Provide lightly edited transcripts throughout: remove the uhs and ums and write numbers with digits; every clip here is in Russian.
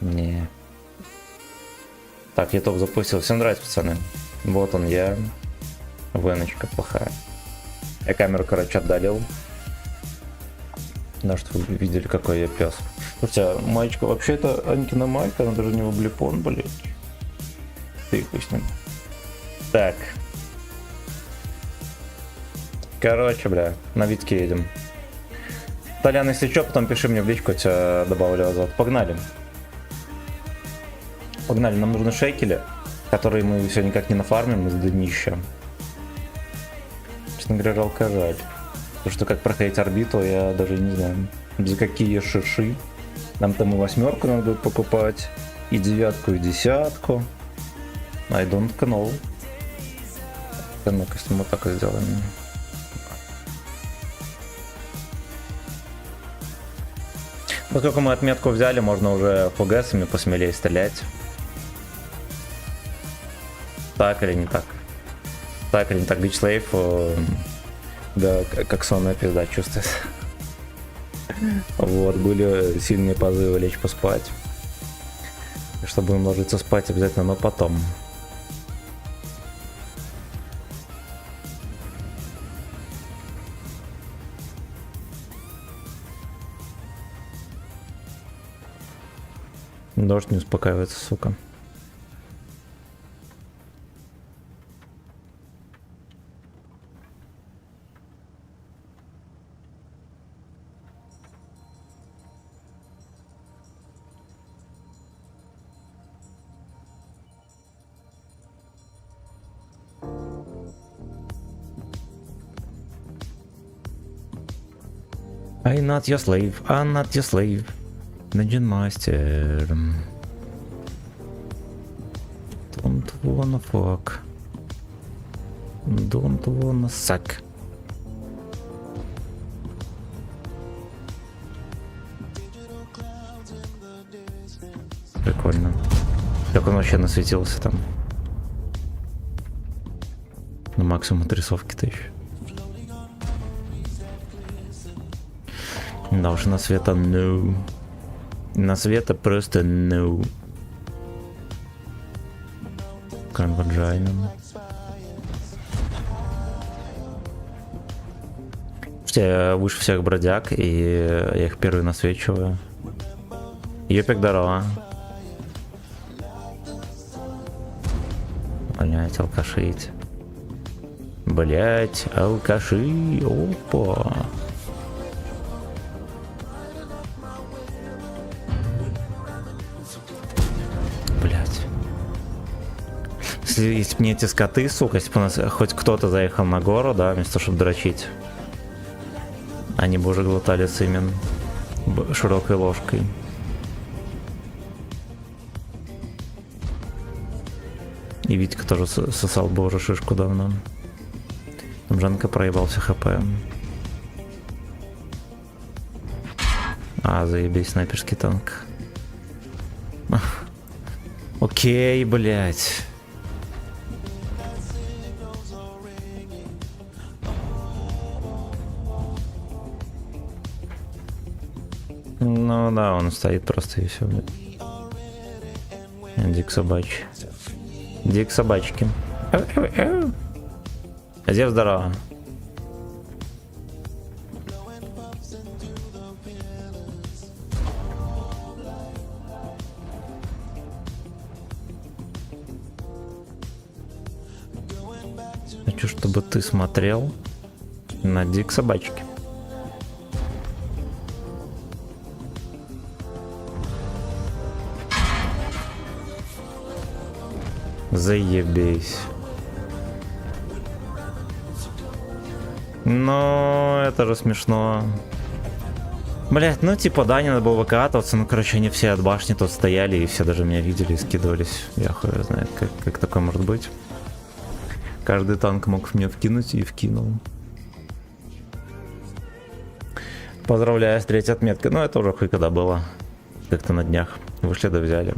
Не. Так, YouTube запустил. Всем нравится, пацаны. Вот он я. Веночка плохая. Я камеру, короче, отдалил. Да, что вы видели, какой я пес. Слушайте, маечка, вообще это Анькина майка, она даже не в облепон, блядь. Ты хуй с ним. Так. Короче, бля, на Витке едем. Толян, если что, потом пиши мне в личку, я тебя добавлю азот. Погнали. Погнали, нам нужны шекели, которые мы все никак не нафармим из днища. Честно говоря, жалко жаль. Потому что как проходить орбиту, я даже не знаю. За какие шиши. Нам там и 8 надо будет покупать, и 9, и 10. I don't know. Ну-ка, если мы так и сделаем. Поскольку мы отметку взяли, можно уже ФГСами посмелее стрелять. Так или не так? Так или не так? Бичлейф, да, как сонная пизда чувствует. Вот, были сильные позывы лечь поспать. Чтобы будем ложиться спать обязательно, но потом. Дождь не успокаивается, сука. I'm not your slave, I'm not your slave. Dungeon Master. Don't wanna fuck. Don't wanna suck. Прикольно. Как он вообще насветился там. На максимум отрисовки-то еще. Да уж на света no. На света просто no. Конваджайном. Я выше всех бродяг, и я их первый насвечиваю. Ёпик, здорово. Блять, алкаши. Блять, алкаши. Опа. Если бы не эти скоты, сука, если бы у нас хоть кто-то заехал на гору, да, вместо того, чтобы дрочить, они бы уже глотали сымен широкой ложкой. И Витька тоже сосал бы уже шишку давно. Там Жанка проебался хп. А, заебись, снайперский танк. Окей, блять. Ну да, он стоит просто и все. Дик собачий. Дик собачки. Зев, здорово. Хочу, чтобы ты смотрел на Дик собачки. Заебись. Но это же смешно. Блять, ну типа да, не надо было выкатываться. Ну короче, они все от башни тут стояли и все даже меня видели и скидывались. Я хуй знает, как такое может быть. Каждый танк мог в меня вкинуть и вкинул. Поздравляю с 3-й отметкой. Ну это уже хуй когда было. Как-то на днях. Вышли да взяли.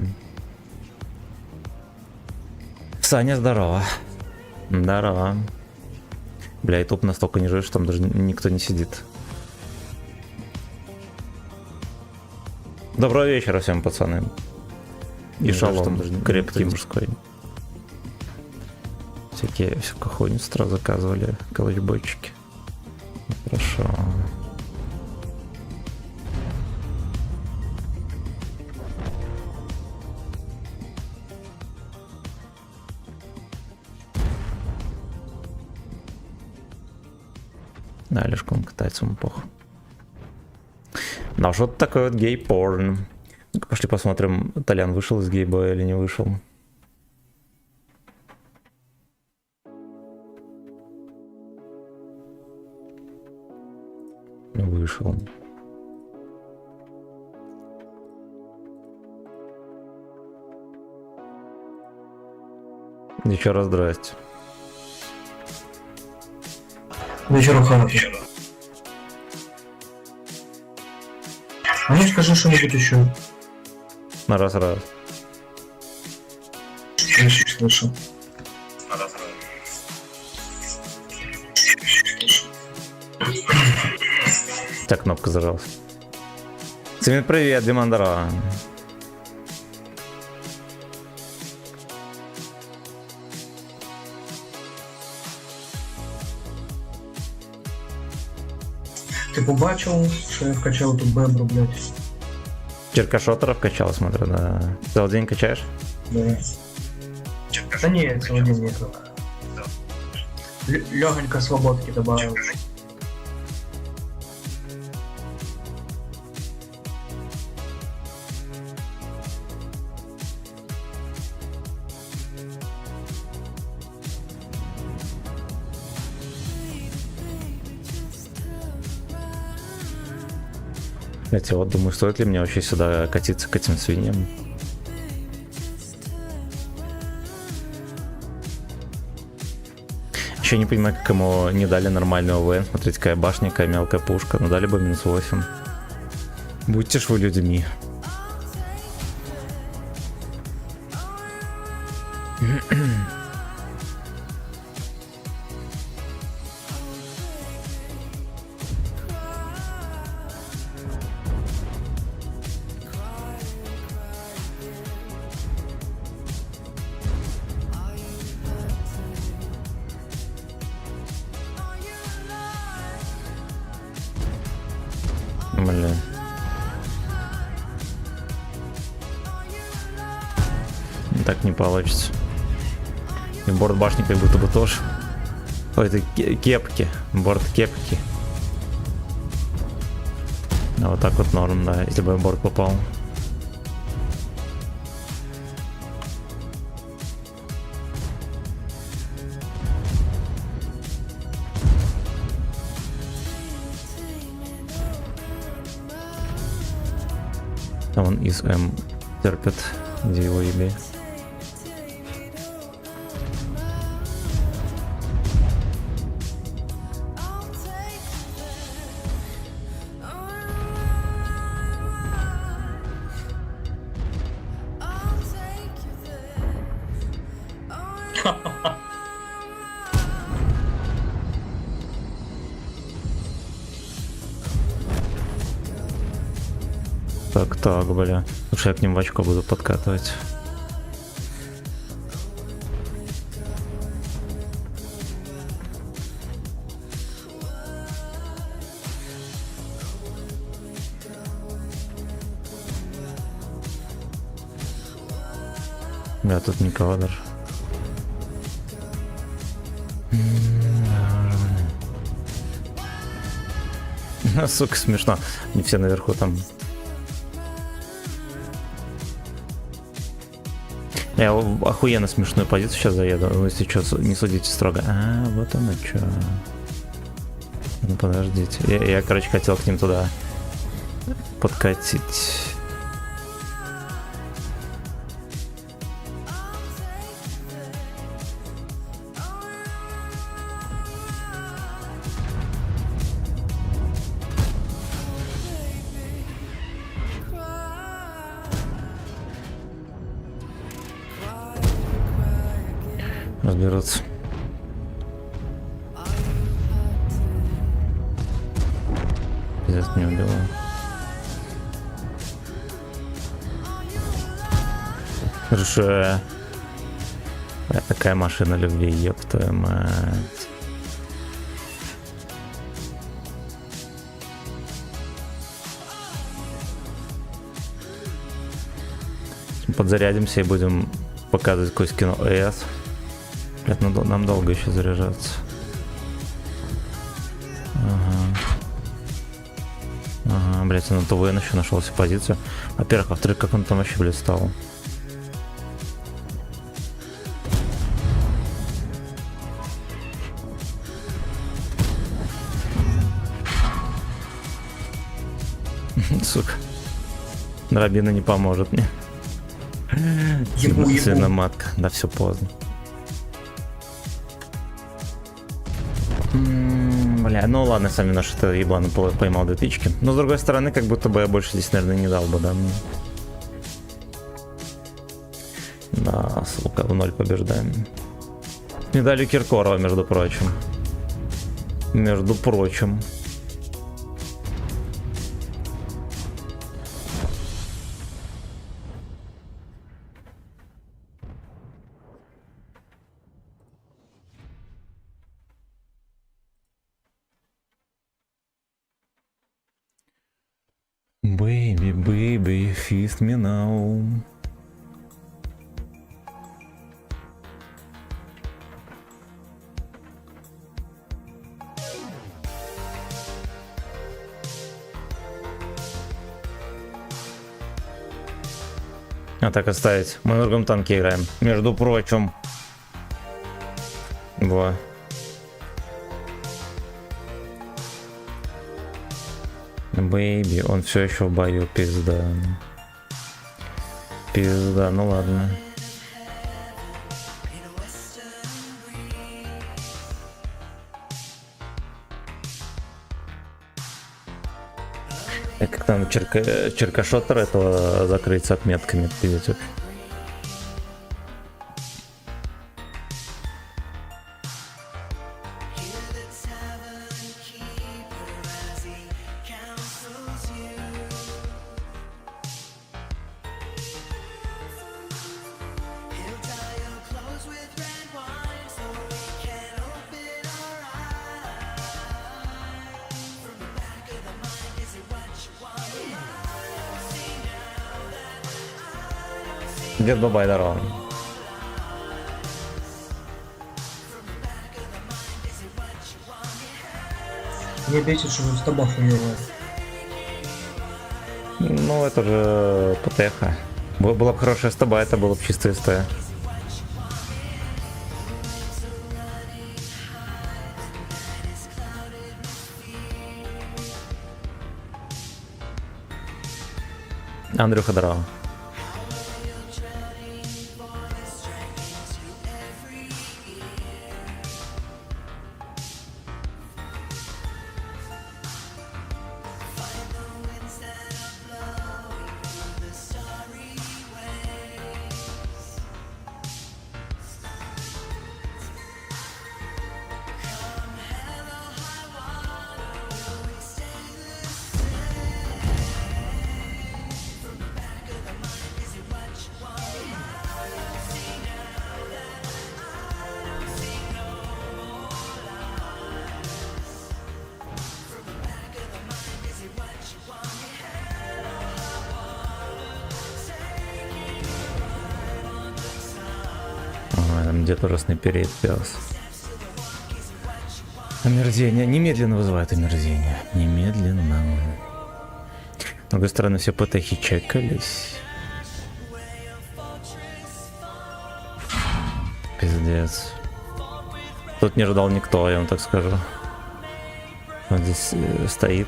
Саня, здорово. Здорово. Бля, YouTube настолько не жив, что там даже никто не сидит. Доброго вечера всем, пацаны. И Мне шалом кажется, там даже крепкий не- мужской. Всякую хуйню сразу заказывали колочбойчики. Хорошо. Да, лишком катается, ему похуй. Ну, что-то такое вот гей-порн. Ну-ка, пошли посмотрим, Толян вышел из гей-боя или не вышел. Вышел. Еще раз здрасте. Вечер хороший. А мне скажи что-нибудь еще. На раз-раз. Слышу. Так, кнопка зажалась. Всем привет, Димандара. Ти побачив, що я вкачав тут бебру, блядь? Черкашотеров качал, смотрю, да. Целый день качаешь? Да. Да не, цілий день ніяк. Легонько свободки добавил. Я вот думаю, стоит ли мне вообще сюда катиться к этим свиньям. Еще не понимаю, как ему не дали нормальный ОВН. Смотрите, какая башня, какая мелкая пушка. Ну дали бы минус 8. Будьте ж вы людьми. Блин. Так не получится. И борт башни как будто бы тоже. Ой, это кепки. Борт кепки. А вот так вот норм, да, если бы я в борт попал. Там он из М терпит, где его ебей. Так, бля. Лучше я к ним в очко буду подкатывать. Бля, тут никого даже. Сука, смешно. Не все наверху там. Я в охуенно смешную позицию сейчас заеду, ну, если что, не судите строго. А, вот оно что. Ну подождите. Я, короче, хотел к ним туда подкатить. Разберутся. Пиздец, не убил. Хорошо. Такая машина любви, ёб твою мать. Подзарядимся и будем показывать какой скин ОС. Блядь, нам долго еще заряжаться. Ага, блядь, он на ТВН еще нашел себе позицию. Во-первых, во-вторых, как он там вообще, блядь, стал? Сука. Дробина не поможет мне. Свиноматка. Да, все поздно. Бля, ну ладно, сами наши это ебланы поймал 2 тычки. Но с другой стороны, как будто бы я больше здесь, наверное, не дал бы, да? Да, сука, в 0 побеждаем. Медалью Киркорова, между прочим. Между прочим. Baby, baby, feast me now. А так оставить. Мы на другом танке играем. Между прочим. Во. Бэйби, он все еще в бою, пизда. Пизда, ну ладно. Как там черкашотер этого закрыть с отметками, пиздец. Дед Бабай, здорово. Меня бесит, что он с тобой хуёвая. Ну, это же ПТХ. Была бы хорошая стаба, это было бы чистая СТ. Андрюха, здорово. Где-то уже снайперит пес. Омерзение. Немедленно вызывает омерзение. Немедленно. С другой стороны, все ПТХи чекались. Пиздец. Тут не ожидал никто, я вам так скажу. Он здесь стоит.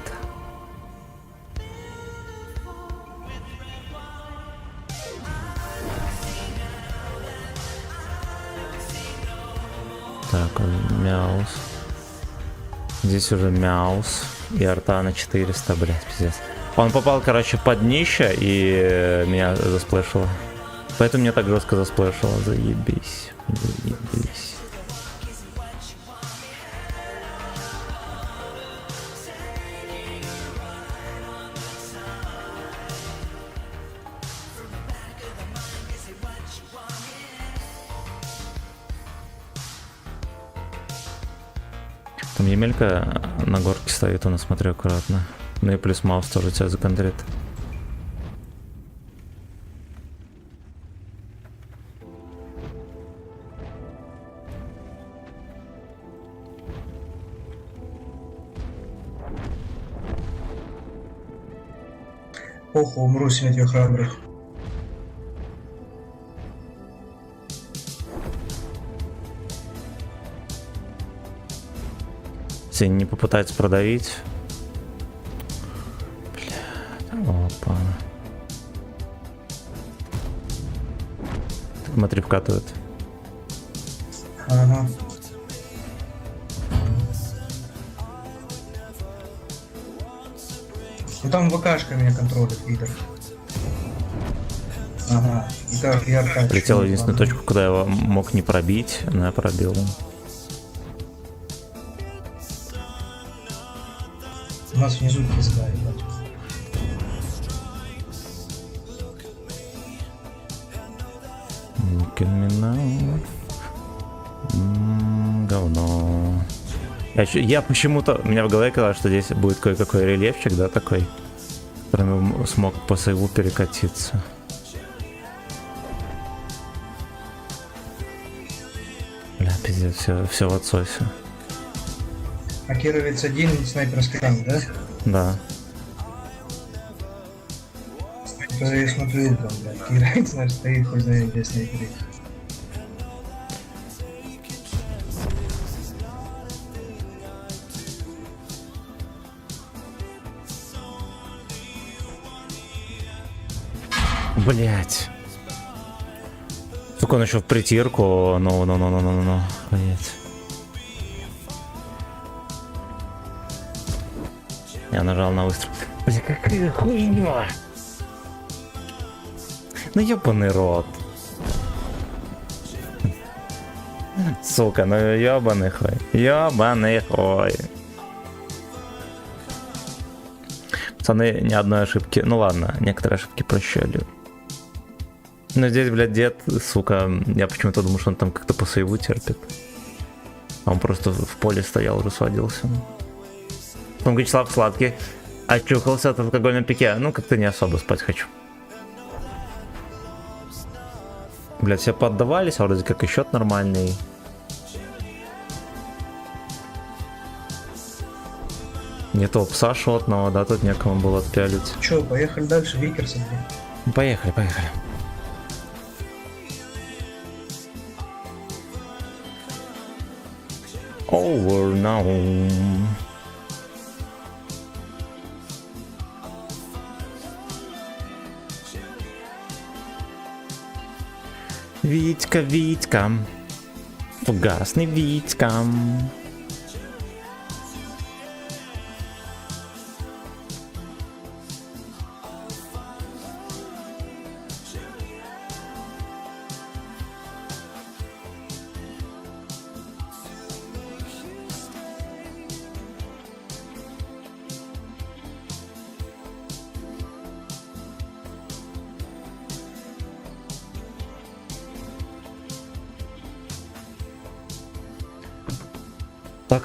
Так, мяус. Здесь уже мяус. И арта на 400, блядь, пиздец. Он попал, короче, под днище и меня засплэшило. Поэтому меня так жестко засплэшило. Заебись. Заебись. Там Емелька на горке стоит, он смотри аккуратно. Ну и плюс Маус тоже тебя законтрит. Ох, умру смертью храбрых. Если не попытается продавить. Бля, опа. Смотри, вкатывает. Ага. Ну там ВКшка меня контролит, Питер. Ага. И так я ткачу. Прилетел в единственную точку, куда я его мог не пробить, но я пробил. У нас внизу пизда, ребят. Говно. Я почему-то, у меня в голове казалось, что здесь будет кое-какой рельефчик, да, такой, который смог по сейву перекатиться. Бля, пиздец, все в отсосе. А Кировец один снайперский танк, да? Да. Это я смотрю, там, блядь, Кировец наш стоит, хоть знает, где снайперить. Блять. Сука, он еще в притирку. Ну. Блять. Я нажал на выстрел. Бля, какая хуйня. Ну ёбаный рот. Сука, ну ёбаный хуй. Ёбаный хуй. Пацаны, ни одной ошибки. Ну ладно, некоторые ошибки прощали. Но здесь, блядь, дед, сука, я почему-то думал, что он там как-то по сейву терпит. А он просто в поле стоял, уже сводился. Там Вячеслав сладкий. Очухался от алкогольного пике. Ну, как-то не особо спать хочу. Блядь, все поддавались, а вроде как и счет нормальный. Не то пса шотного, да, тут некому было отпялить. Че, поехали дальше, Викерсон. Поехали. Over now. Витька. Фугасный Витька.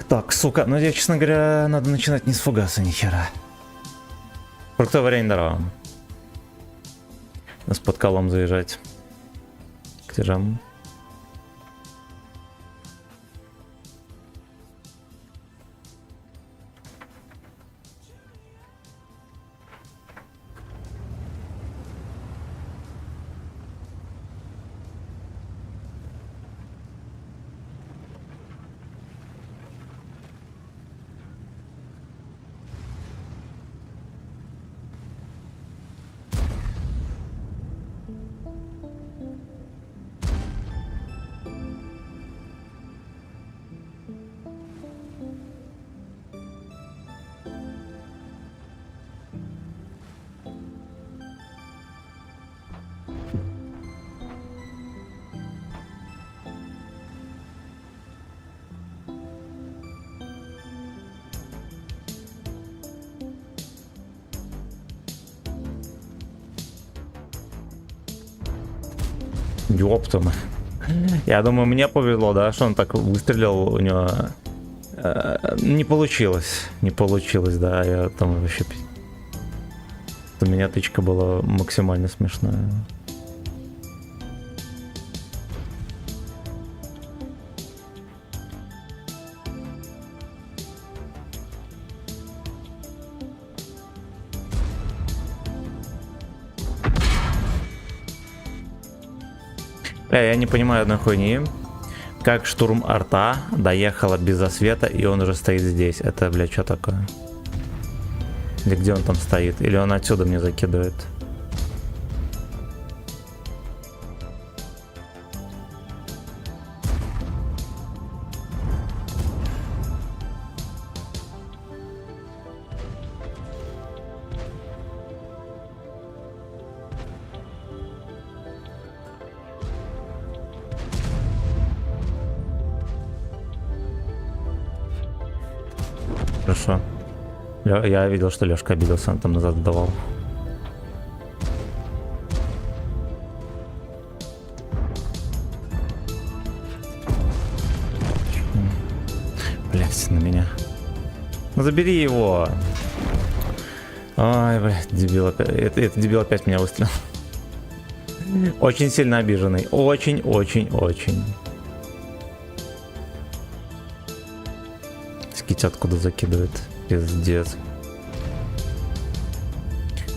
Так, сука, ну я, честно говоря, надо начинать не с фугаса, ни хера. Фруктовое варенье здорово. Нас под колом заезжать. К тяжам. Ёптом. Я думаю, мне повезло, да, что он так выстрелил, у него Не получилось. Не получилось, да. Я там вообще... У меня тычка была максимально смешная. Я не понимаю одной хуйни. Как штурм арта доехала без освета, и он уже стоит здесь. Это, блядь, что такое? Или где он там стоит? Или он отсюда мне закидывает? Хорошо. Я видел, что Лёшка обиделся, он там назад давал. Блять, на меня. Ну забери его. Ой, блядь, дебил опять. Это дебил опять меня выстрелил. Очень сильно обиженный. Очень. Скить откуда закидывает. Пиздец.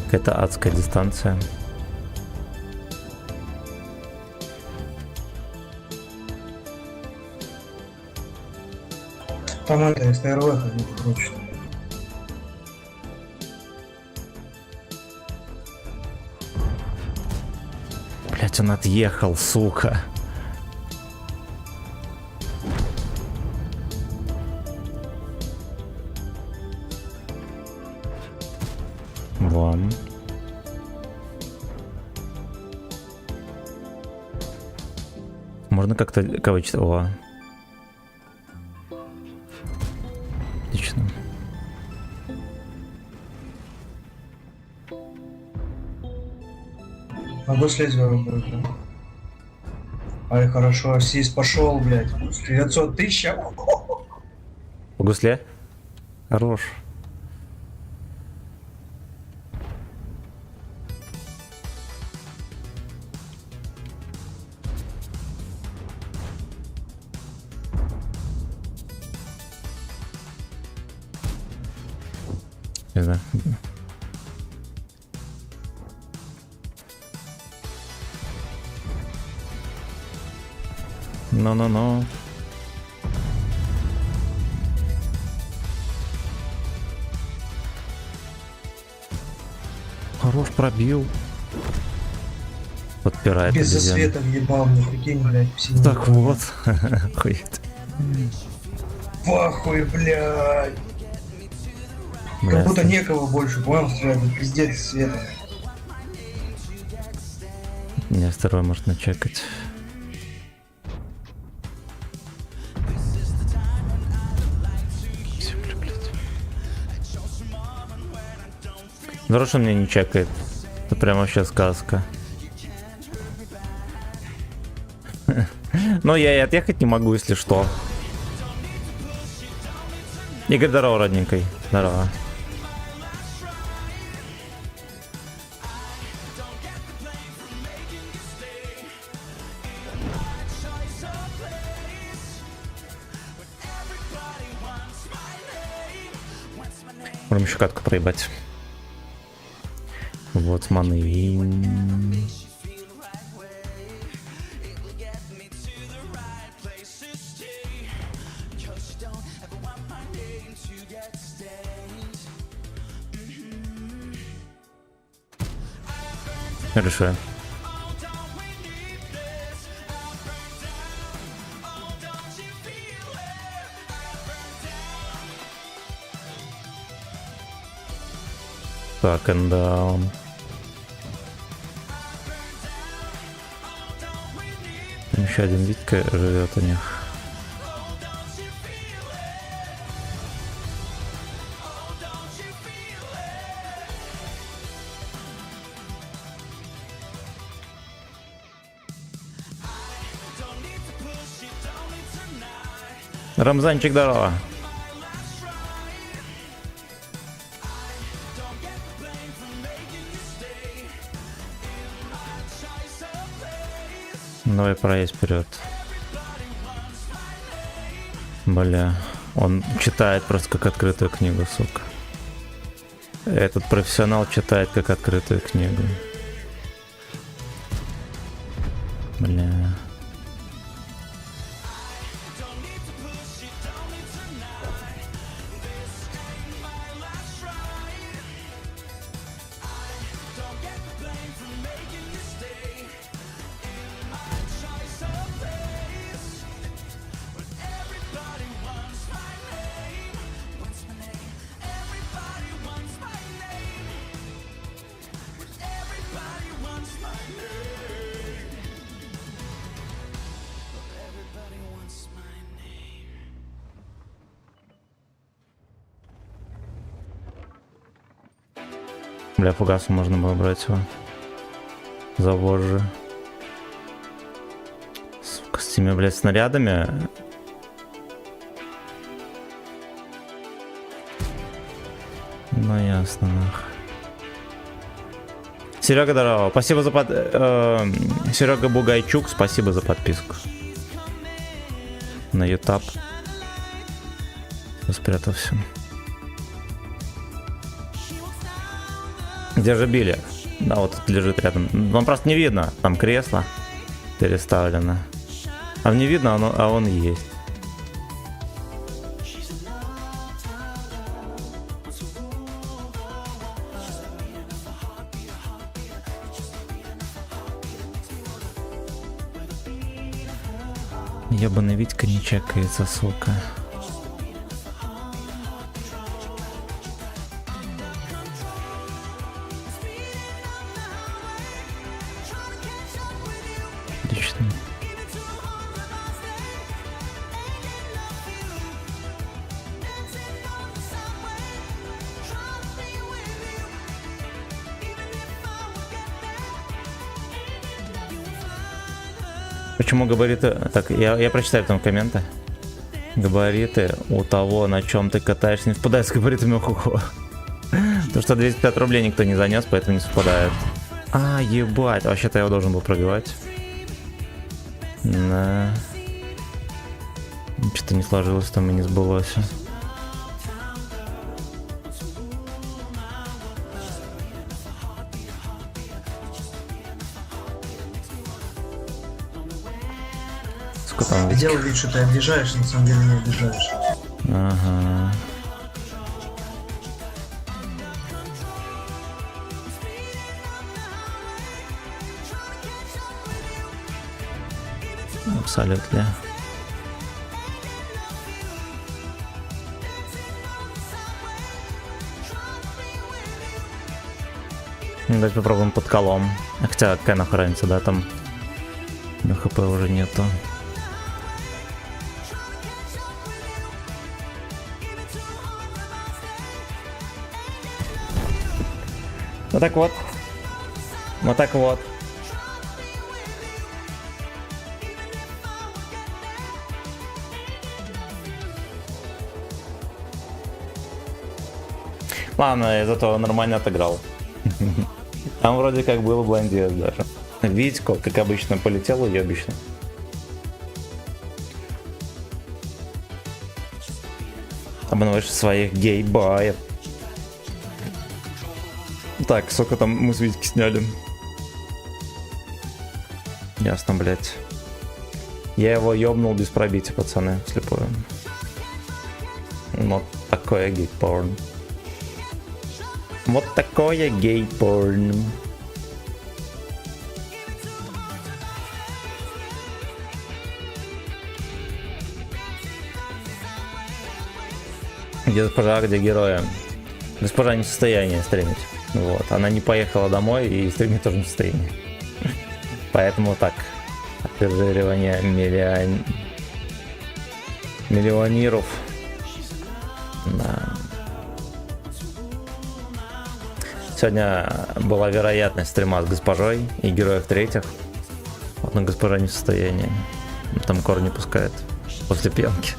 Какая-то адская дистанция. Там это СТРВ ходит прочно. Блять, он отъехал, сука. Вон. Можно как-то кавычить. О. Отлично. Могу слезть в работу. Ай, хорошо, Сис пошел, блядь. 900 тысяч. По гусле? Хорош. Не знаю. Но. Хорош, пробил. Подпирает. Без обезьяна. засвета въебал мне, прикинь, блядь, в синем. Так вот. Охуеть. Пахуй, блядь. Бля, Как будто некого больше, понял, стрелять, пиздец света. меня второй может начекать. Всё, блядь. Здорово, что он меня не чекает. Это прям вообще сказка. Но я и отъехать не могу, если что. Игорь, здорово, родненькой. Здорово. Можем еще катку проебать. Вот маны. Решаю. Так, and down. Еще один Витька живет у них. Рамзанчик, здорово. Давай проезд вперед. Бля, он читает просто как открытую книгу, сука. Этот профессионал читает как открытую книгу. Бля. Бля, фугасу можно было брать его. За вожжи. Сука, с теми, блядь, снарядами. Ну ясно, нах. Серега здорово. Спасибо за Серега Бугайчук, спасибо за подписку. На YouTube. Спрятался. Где же Билли? Да, вот тут лежит рядом. Вам просто не видно. Там кресло переставлено. А не видно, а он есть. Ебаный Витька не чекается, сука. Отлично. Почему габариты... Так, я прочитаю там комменты. Габариты у того, на чем ты катаешься, не совпадают с габаритами Хухо. Потому что 250 рублей никто не занес, поэтому не совпадает. А, ебать. Вообще-то я его должен был пробивать. Да. Что-то не сложилось, там и не сбылось. Сколько там? Ты делал вид, что ты обижаешься, на самом деле не обижаешься. Ага. Абсолютно. Давайте попробуем под колом. Хотя какая нахуй разница, да, там хп уже нету. Вот так вот. Вот так вот. Ладно, я зато нормально отыграл. Там вроде как был блондец даже. Витько, как обычно, полетел уебищно. Обновишь своих гей-баев. Так, сколько там мы с Витьки сняли? Ясно, блять. Я его ёбнул без пробития, пацаны, слепую. Вот такое гей-порн. Вот такое гей-порн. Где госпожа, где героя? Госпожа не в состоянии стримить. Вот. Она не поехала домой и стримит тоже не в состоянии. Поэтому так. Опержиривание миллионеров. Да. Сегодня была вероятность стрима с госпожой и героев третьих. Вот, но госпожа не в состоянии. Там кор не пускает после пьянки.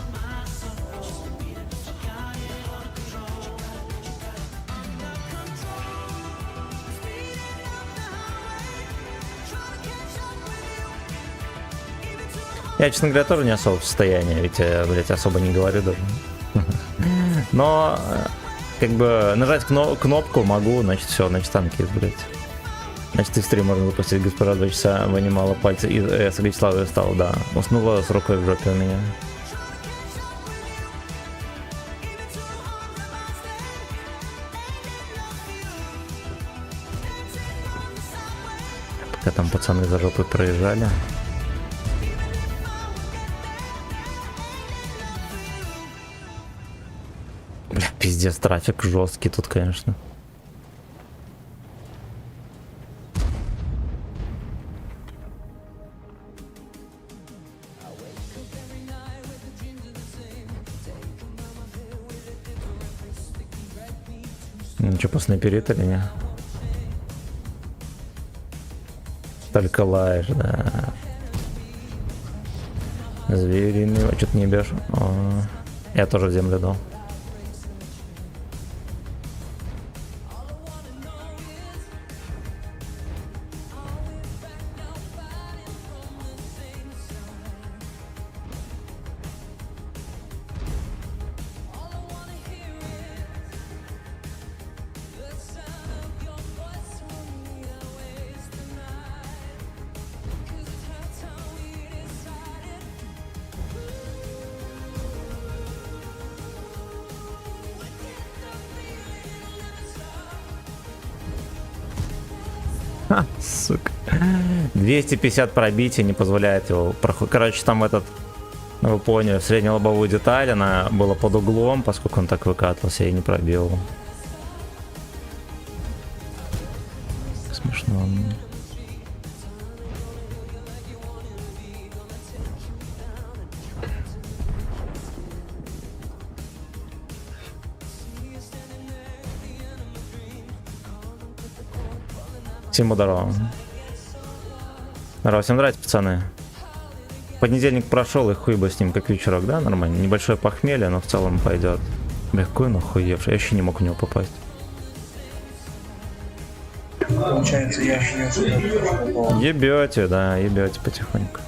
Я, честно говоря, тоже не особо в состоянии, ведь я, блядь, особо не говорю даже. Но, как бы, нажать кнопку могу, значит, все, значит, танки есть, блядь. Значит, и стрим можно выпустить, госпожа, 2 часа вынимала пальцы из Вячеслава стало, да. Уснула с рукой в жопе у меня. Пока там пацаны за жопой проезжали. Бля, пиздец, трафик жесткий тут, конечно. Ну что, поснайперит или не? Только лаешь, да. Звериный, а что ты не бьешь? О, я тоже в землю дал. Ха, сука. 250 пробитий не позволяет его проходить. Короче, там этот, ну вы поняли, среднелобовую деталь, она была под углом, поскольку он так выкатывался, я не пробил. Смешно. Всем здорово. Здорово, всем нравится, пацаны. Понедельник прошел, и хуй бы с ним, как вечерок, да, нормально. Небольшое похмелье, но в целом пойдет. Бля, какой он охуевший, я вообще не мог в него попасть. Получается, я же сюда попал. Ебете, да, ебете потихоньку.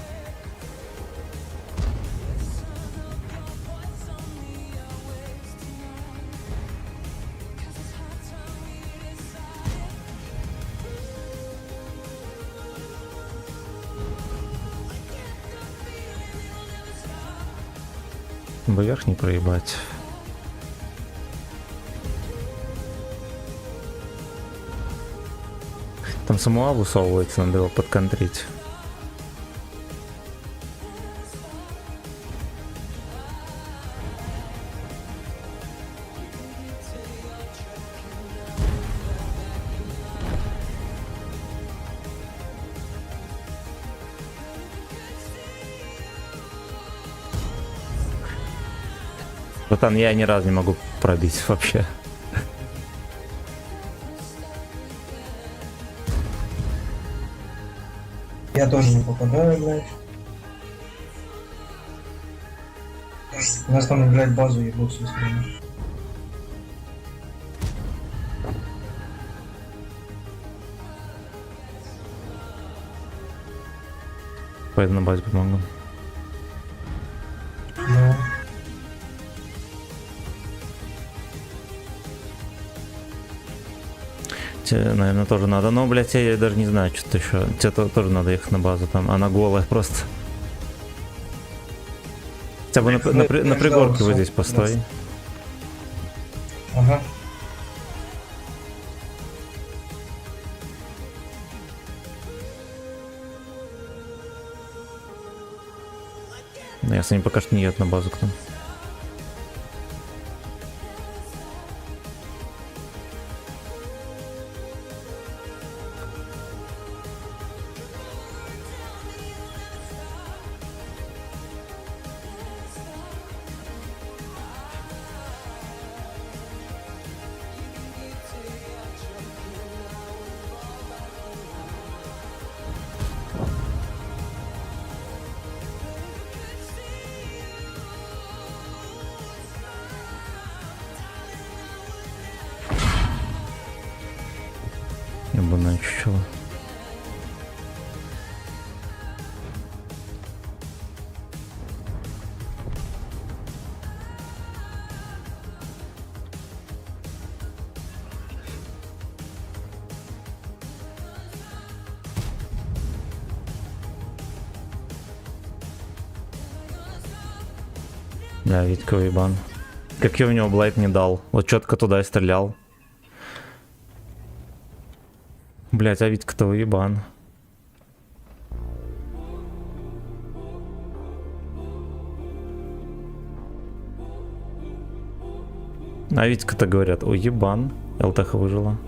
Бы верх не проебать. Там самуа высовывается, надо его подконтрить. Братан, я ни разу не могу пробить вообще. Я тоже не попадаю, блядь. У нас там, блядь, базу ебут со стороны. Пойду на базе помогу. Да. Тебе, наверное, тоже надо. Но, блядь, я даже не знаю, что-то еще. Тебе тоже надо ехать на базу там. Она голая просто. Хотя бы на пригорке вот здесь постой. Ага. Но если они пока что не едут на базу к нам. Я бы начал. Бля, Витька уебан. Как я в него блайт не дал. Вот четко туда и стрелял. Блять, а Витька-то уебан. А Витька-то говорят, уебан. ЛТХ выжила.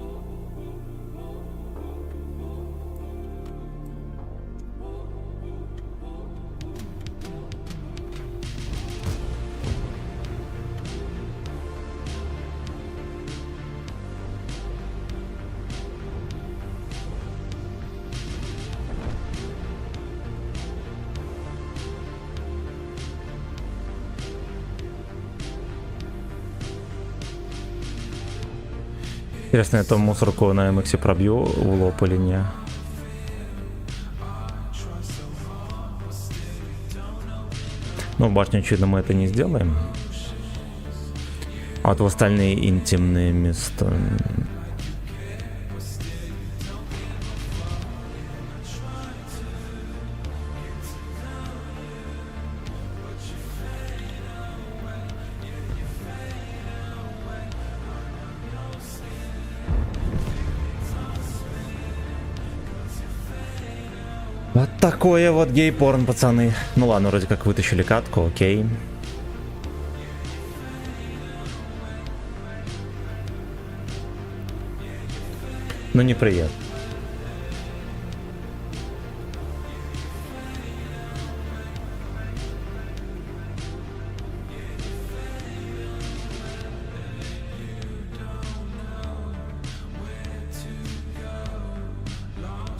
Интересно, я эту мусорку на MX пробью в лоб или не? Ну, в башню, очевидно, мы это не сделаем. А вот в остальные интимные места... Вот такое вот гей-порн, пацаны. Ну ладно, вроде как вытащили катку, окей. Ну неприятно.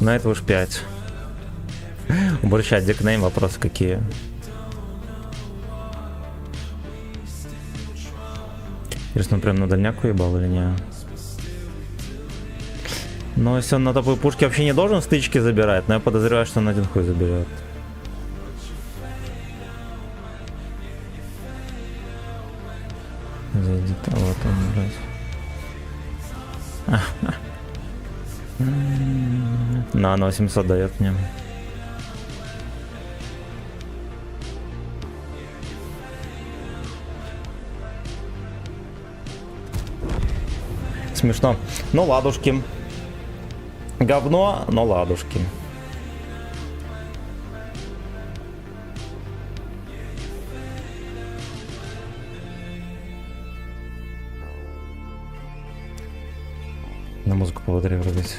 На это уж 5. Уборщать дикнейм, вопросы какие? Интересно, он прям на дальняк уебал или не? Но если он на топовой пушке вообще не должен стычки забирать, но я подозреваю, что он один хуй заберет. Зайди там, вот он, блядь. На 800 дает мне. Смешно. Ну ладушки. Говно, но ладушки. На музыку поводри врубить.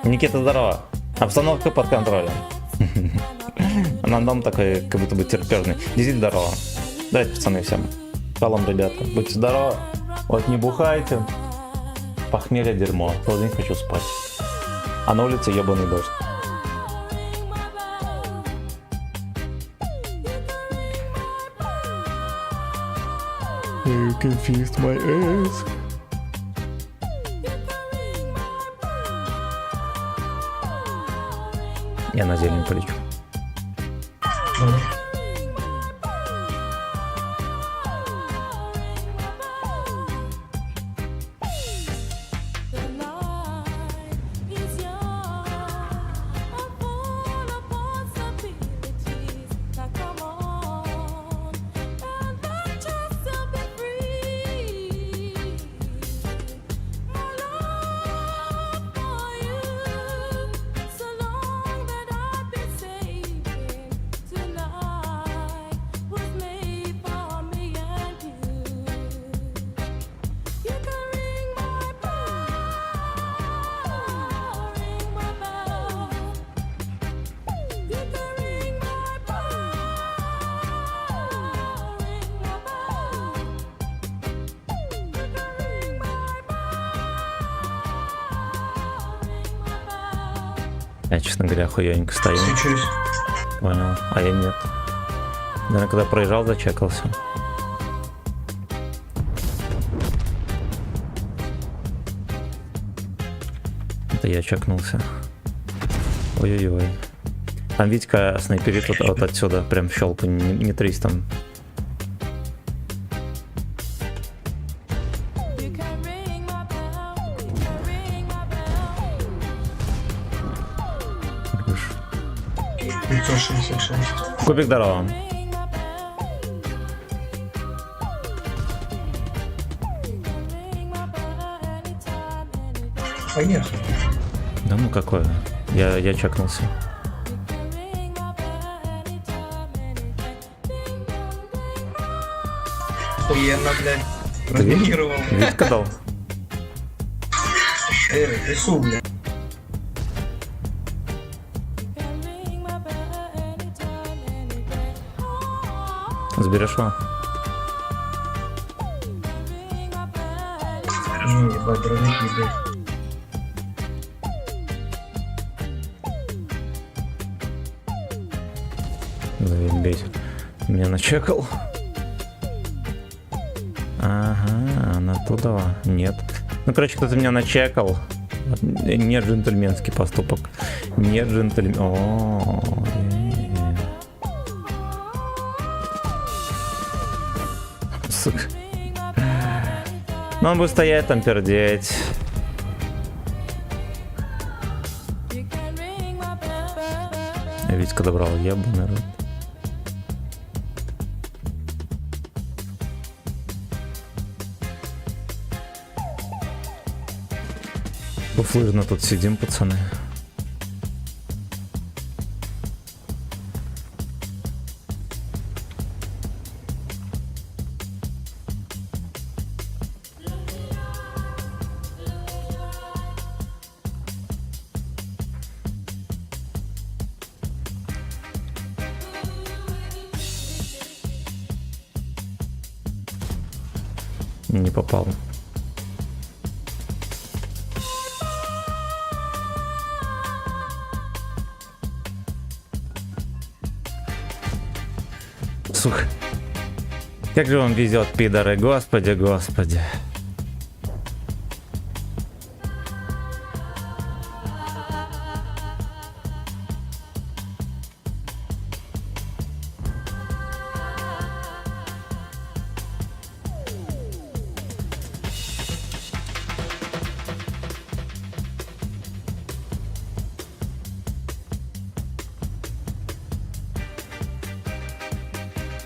Никита, здорово. Обстановка под контролем. На дом такой, как будто бы терпежный. Дизель, здорово. Давайте, пацаны, всем. Шалом, ребята. Будьте здоровы. Вот не бухайте. Похмелье дерьмо. Целый день хочу спать. А на улице ебаный дождь. You confused my ass. Я на зелень полечу. Я, честно говоря, хуёненько стою. Свечусь. Понял. А я нет. Наверное, когда проезжал, зачекался. Я чекнулся. Ой-ой-ой. Там Витька снайперит вот отсюда, прям в щелку, не 300. Видишь? 566. Кубик здорово. Поехали. Да ну какое? Я чекнулся. Охуенно, блядь. Ты видел? Разблокировал. Витька дал? Ису, блядь. Заберешь его? Не, ебать, дробники, блядь. Заебись. Меня начекал. Ага, на туда. Нет. Ну, короче, кто-то меня начекал. Не джентльменский поступок. Не джентльмен. О, сука. Ну, он будет стоять там, пердеть. Витька добрал ебаный рот. Пофлыжно тут сидим, пацаны. Не попал. Сука. Как же вам везет, пидоры, господи, господи.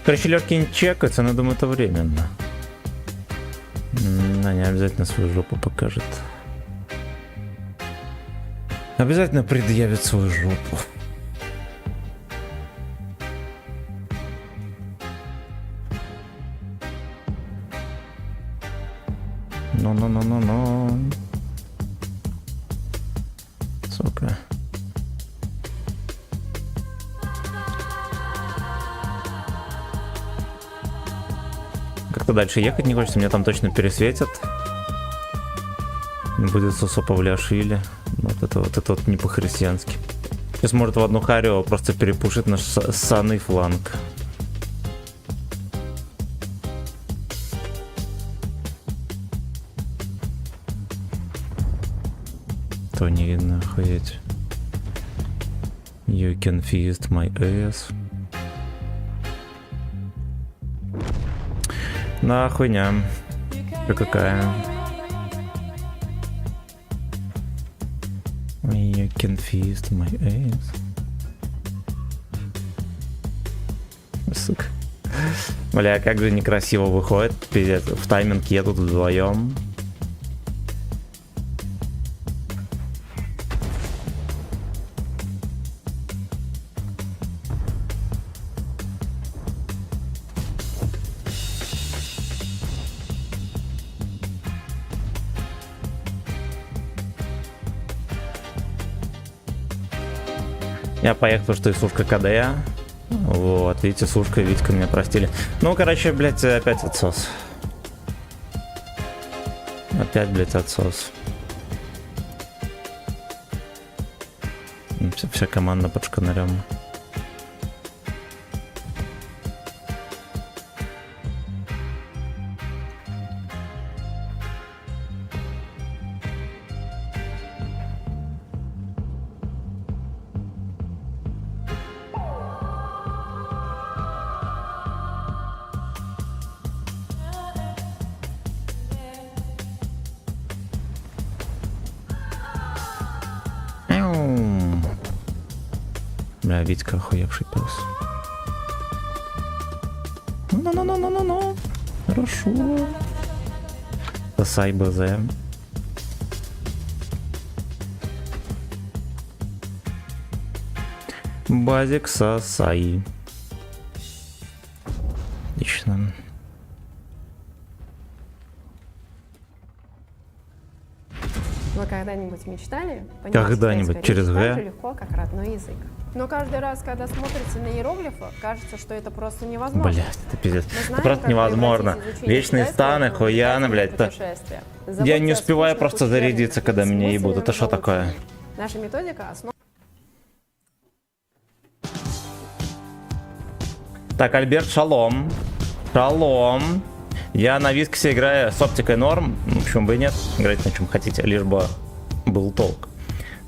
Короче, легкие не чекаются, но думаю, это временно. Они обязательно свою жопу покажет. Обязательно предъявит свою жопу. Ну. Сука. Как-то дальше ехать не хочется, меня там точно пересветят. Будет Сосо Павлиашвили. Вот это вот не по-христиански. Сейчас может в одну харю просто перепушить наш ссаный фланг. То не видно, охуеть. You confused my ass. Да, хуйня. Ты какая? You confused my ass. Сука. Бля, как же некрасиво выходит. Пиздец, в тайминг едут вдвоем. Я поехал, потому что и сушка КД. Вот, видите, сушка и Витька меня простили. Ну, короче, блядь, опять отсос. Опять, блядь, отсос. Вся команда под шканарем. Бля, Витька охуевший пес. Ну-ну-ну-ну-ну-ну. Хорошо. Сосай БЗ. Базик сосай. Отлично. Вы когда-нибудь мечтали понимать Когда-нибудь китайский через язык «Г»? так же легко, как родной язык? Но каждый раз, когда смотрите на иероглифы, кажется, что это просто невозможно. Блять, это пиздец. Мы Это знаем, просто как невозможно. превратить изучение Вечные китайского станы, в хуяна, блядь. Это... путешествие. Я Забудьте не о успеваю скучных просто учебниках, зарядиться, когда меня ебут. смысленном Это что такое? заучении. Наша методика основана. Так, Альберт, шалом. Шалом. Я на Висксе играю с оптикой норм. Ну, почему бы и нет? Играйте на чем хотите, лишь бы был толк.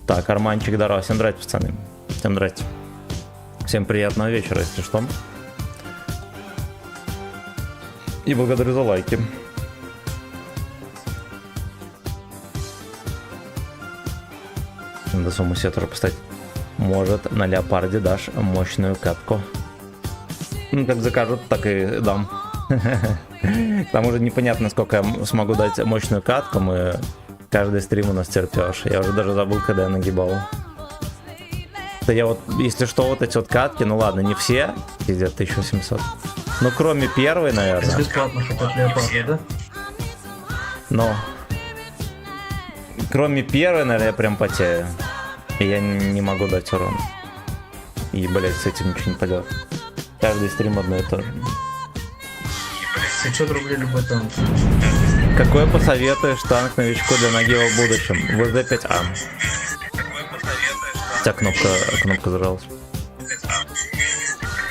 Так, Арманчик, здорово. Всем здрасте, пацаны. Всем здрасте. Всем приятного вечера, если что. И благодарю за лайки. Надо сумму сетора поставить. Может, на леопарде дашь мощную катку. Ну, как закажут, так и дам. К тому же непонятно, сколько я смогу дать мощную катку. Мы каждый стрим у нас терпешь. Я уже даже забыл, когда я нагибал. Да я вот, если что, вот эти вот катки, ну ладно, не все, пиздец, 1700. Ну, кроме первой, Это наверное. бесплатно, хоть от леопарда, да? Но кроме первой, наверное, я прям потею. И я не могу дать урон. И, блять, с этим ничего не поделать. Каждый стрим одно и то же. 500 рублей любой танк. Какой посоветуешь танк новичку для ноги в будущем? ВЗ-5А. У тебя кнопка зажалась.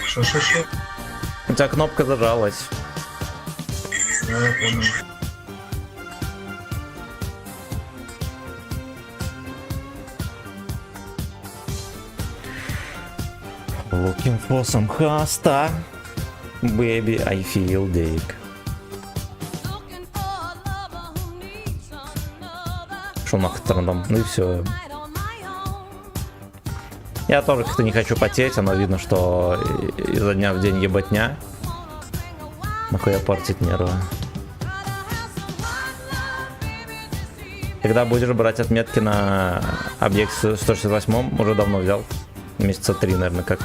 Шо-шо-шо? У тебя кнопка зажалась. Да, я понял. Looking for some hosta. Baby, I feel dick. Шо нахрен там? Ну и все. Я тоже как-то не хочу потеть, но видно, что изо дня в день ебатня. Нахуя портить нервы. Когда будешь брать отметки на объекте 168, уже давно взял. Месяца 3, наверное, как.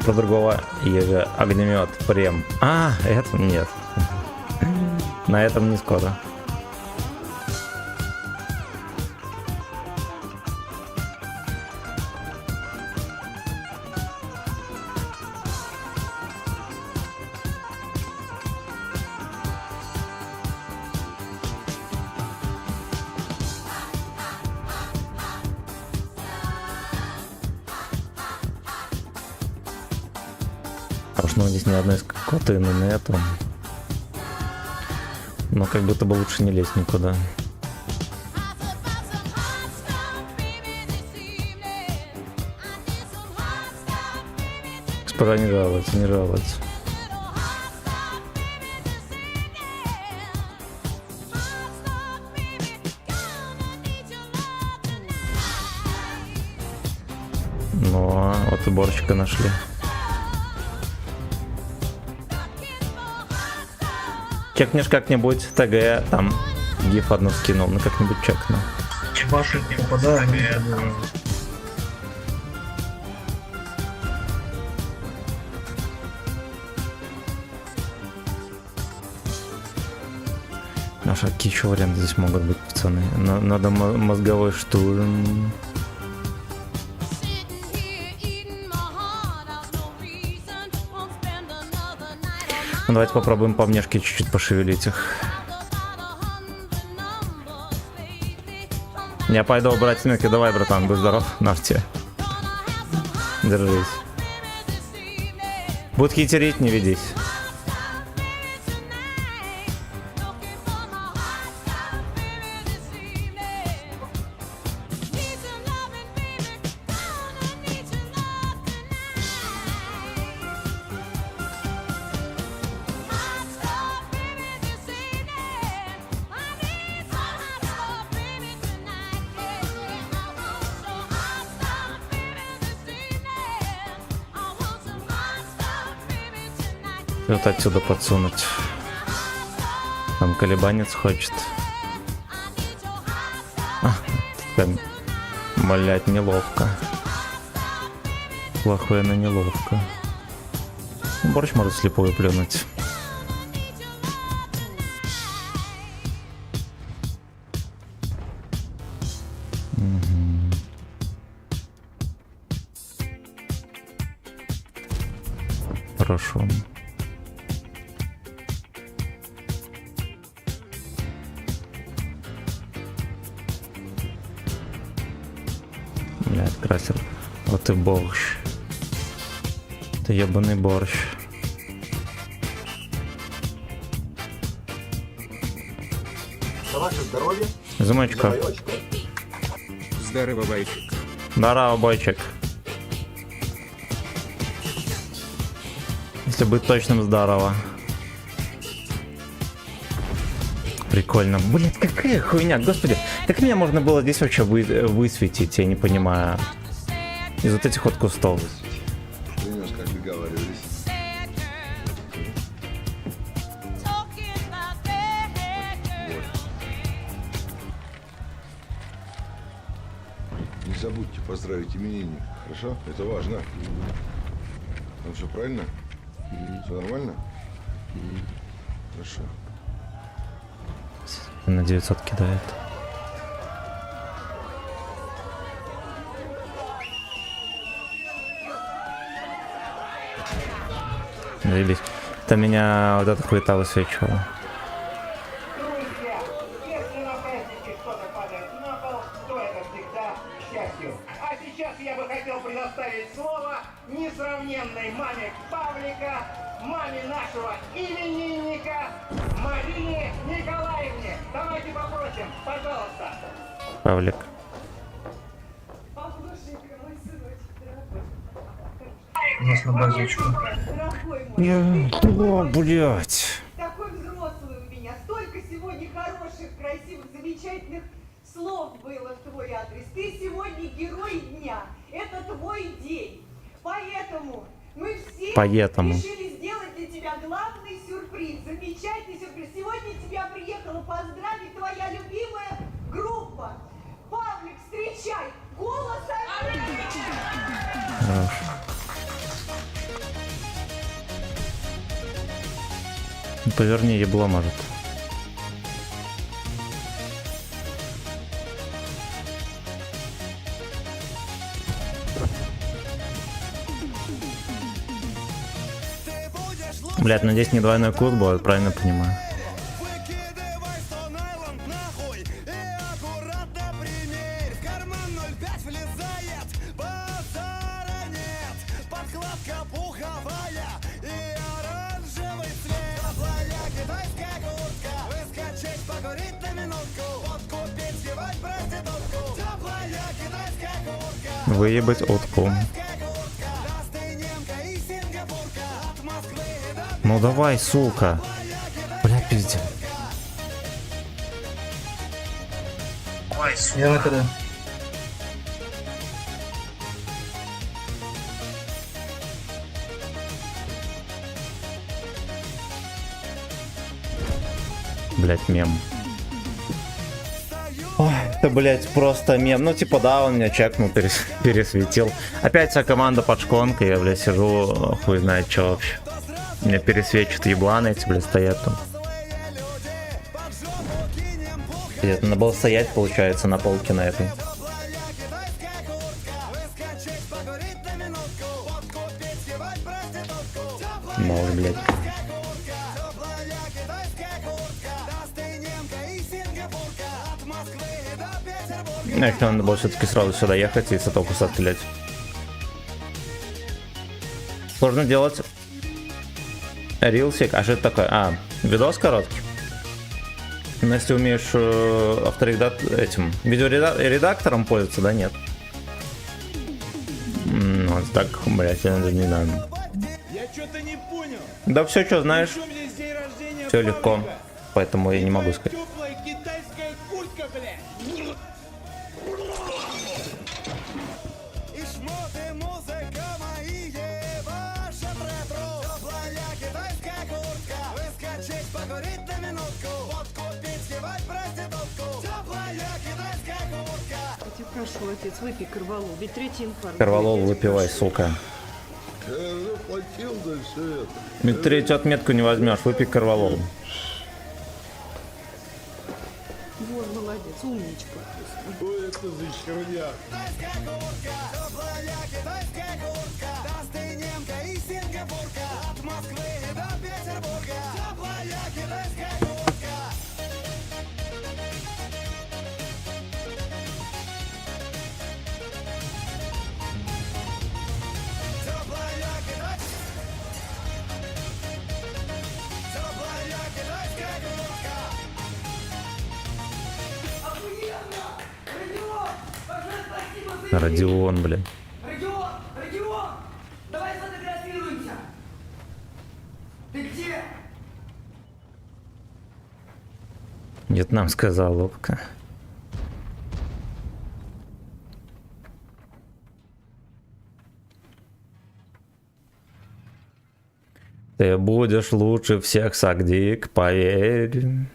Про другого есть огнемет прем. А, это нет. На этом не скоро. Ну, здесь ни одной скотины нету. Но как будто бы лучше не лезть никуда. Пора не жаловаться, не жаловаться. Ну, вот уборщика нашли. Чекнешь как-нибудь, ТГ, там, гиф одну скинул, ну как-нибудь чекну. Чебаши попадают, не забываю. Наша какие еще варианты здесь могут быть, пацаны? Надо мозговой штурм. Ну, давайте попробуем по внешке чуть-чуть пошевелить их. Я пойду брать отметки. Давай, братан, будь здоров. На тебе. Держись. Будут хитерить, не ведись. И вот отсюда подсунуть. Там колебанец хочет. Там, блять, неловко. Плохое, но неловко. Борщ может слепую плюнуть. Хорошо. Блядь, красил. Вот и борщ. Это ебаный борщ. За ваше здоровье. Замочка. Боёчка. Здорово, бойчик. Здорово, бойчик. Если быть точным, здорово. Прикольно. Блять, какая хуйня, господи. Как меня можно было здесь вообще высветить, я не понимаю. Из вот этих вот кустов. Немножко договаривались. Не забудьте поздравить именинника, хорошо? Это важно. Ну все правильно? Все нормально? Хорошо. На 900 кидает. Заебись. Это меня вот эта хуета высвечивала. Друзья, если на празднике что-то падает на пол, то это всегда к счастью. А сейчас я бы хотел предоставить слово несравненной маме Павлика, маме нашего именинника, Марине Николаевне. Давайте попросим, пожалуйста. Павлик. У нас на базочку. Дорогой мой, О, блять. такой взрослый у меня. Столько сегодня хороших, красивых, замечательных слов было в твой адрес. Ты сегодня герой дня. Это твой день. Поэтому мы все решили сделать для тебя главный сюрприз. Замечательный сюрприз. Сегодня тебя приехала поздравить твоя любимая группа. Павлик, встречай! Голос Поверни, ебло может. Блять, надеюсь, не двойной код будет, правильно понимаю. Выкидывай Stone Island нахуй и аккуратно примерь. В карман 0,5 влезает, базара нет. Подкладка пуховая и оранжевый цвет. Теплая китайская куртка, выскочить покурить на минутку. Подкупить, съебать проститутку. Теплая китайская куртка, Выебать утку. Растынемка и сингапурка. От Москвы до Ну давай, сука. Бля, пиздец. Я на КД. Блять, мем. Ой, это, блять, просто мем. Ну, типа, да, он меня чекнул, пересветил. Опять вся команда под шконкой, я, блядь, сижу, хуй знает, что вообще. Меня пересвечат ебланы эти, блядь, стоят там. Блядь, надо было стоять, получается, на полке на этой. Мало, блядь. Их надо было все-таки сразу сюда ехать и с этого куста стрелять. Сложно делать рилсик. А что это такое? А, видос короткий? Ну, если умеешь этим видеоредактором пользоваться, да, нет? Вот так, блядь, я даже не знаю. Я что-то не понял. Да все, что знаешь, Что мне с день рождения все легко. Павлика? Поэтому я не могу сказать. Теплая китайская куртка, блядь. И шмоты, музыка мои, ебашь от ретро. Теплая китайская куртка. Выскочить, покурить на минутку. Водку пить, съебать проститутку. Теплая китайская куртка. Я тебя прошу, отец, выпей корвалол, ведь третий инфаркт. Корвалол Я тебя выпивай, прошу. сука. Я заплатил за все это. Ведь третью отметку не возьмешь, выпей корвалол. Вот, молодец, умничка. Что это за херня? Китайская куртка. Теплая китайская куртка. Достынемка и сингапурка. От Москвы до Петербурга. Теплая китайская куртка. Теплая китайская. Теплая китайская куртка. Охуенно! Родион! Большое спасибо за Родион, блин. Родион! Родион! Давай сфотографируемся! Ты где? Вьетнамская заловка. Ты будешь лучше всех, Сагдик, поверь.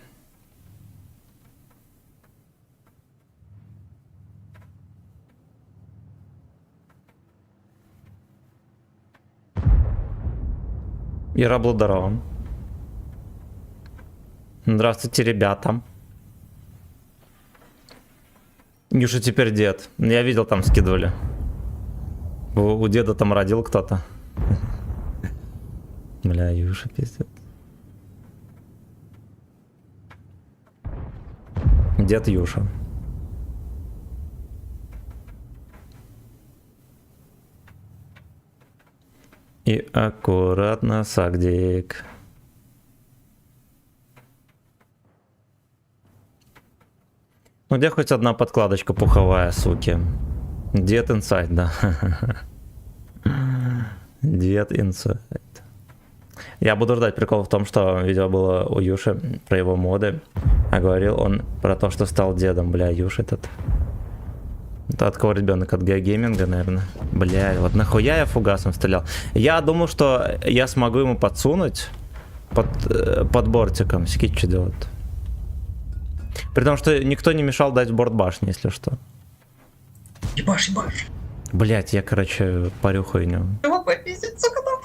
Ира Блударова. Здравствуйте, ребята. Юша теперь дед. Я видел, там скидывали. У деда там родил кто-то. Бля, Юша, пиздец. Дед Юша. И аккуратно, Сагдик. Ну где хоть одна подкладочка пуховая, суки? Дед инсайд, да. Дед инсайд. Я буду ждать. Прикол в том, что видео было у Юши про его моды, а говорил он про то, что стал дедом. Бля, Юша этот. Это от кого ребенок? От гейминга, наверное. Бля, вот нахуя я фугасом стрелял? Я думал, что я смогу ему подсунуть под бортиком. Скид что делает? При том, что никто не мешал дать борт башни, если что. Ебашь, ебашь. Блять, я, короче, парю хуйню. ТВП, пиздец, сука, там.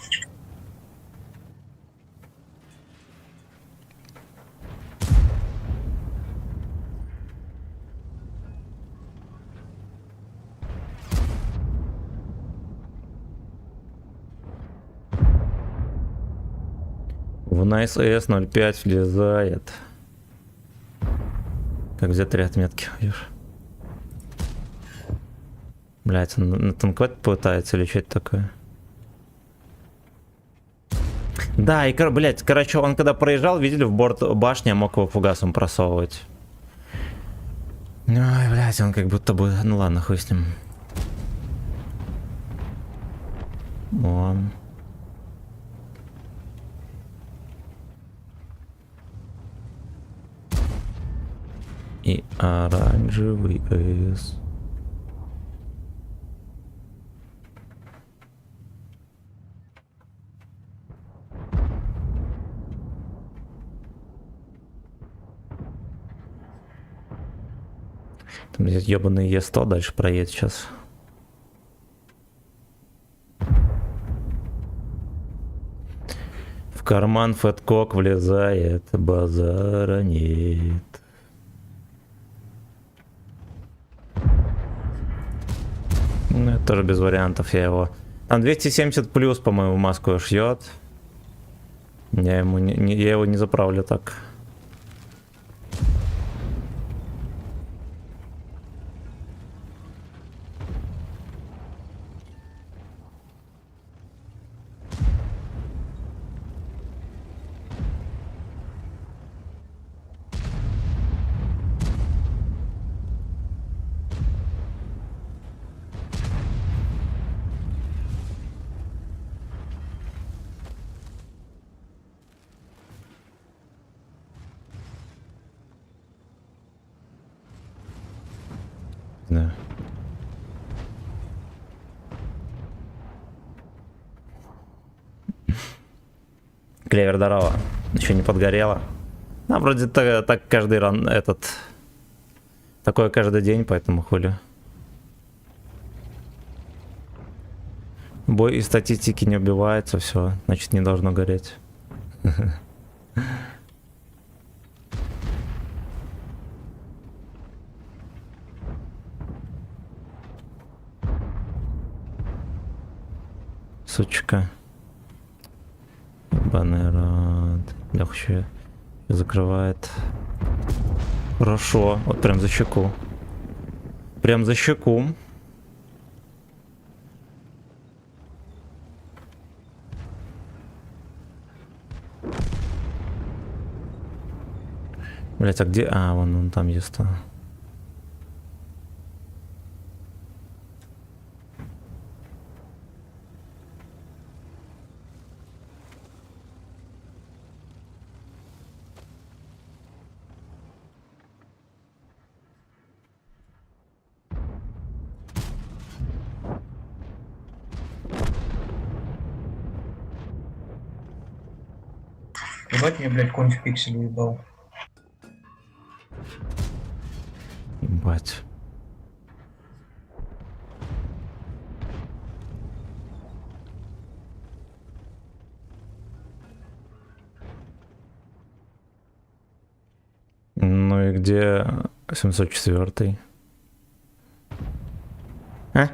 В Nice S 05 влезает. Как взять 3 отметки, видишь? Блять, он на танковать пытается или что это такое? Да, и, блять, короче, он когда проезжал, видели, в борт башни, я мог его фугасом просовывать. Ой, блять, он как будто бы... Ну ладно, хуй с ним. Вон. И оранжевый S. Там здесь ебаный Е100 дальше проедет сейчас. В карман фэткок влезает, базара нет. Ну, это тоже без вариантов, я его... Там 270 плюс, по-моему, маску шьет. Я его не заправлю так. Да. Клевер, здорово. Еще не подгорело. А вроде так каждый ран этот... Такое каждый день, поэтому хули. Бой из статистики не убивается, все, значит не должно гореть. Сучка. Баннер. Легче закрывает. Хорошо. Вот прям за щеку. Прям за щеку. Блять, а где? А, вон он там есть. Ебать мне, блядь, конь в пиксель уебал. Ебать. Ну и где 704? А?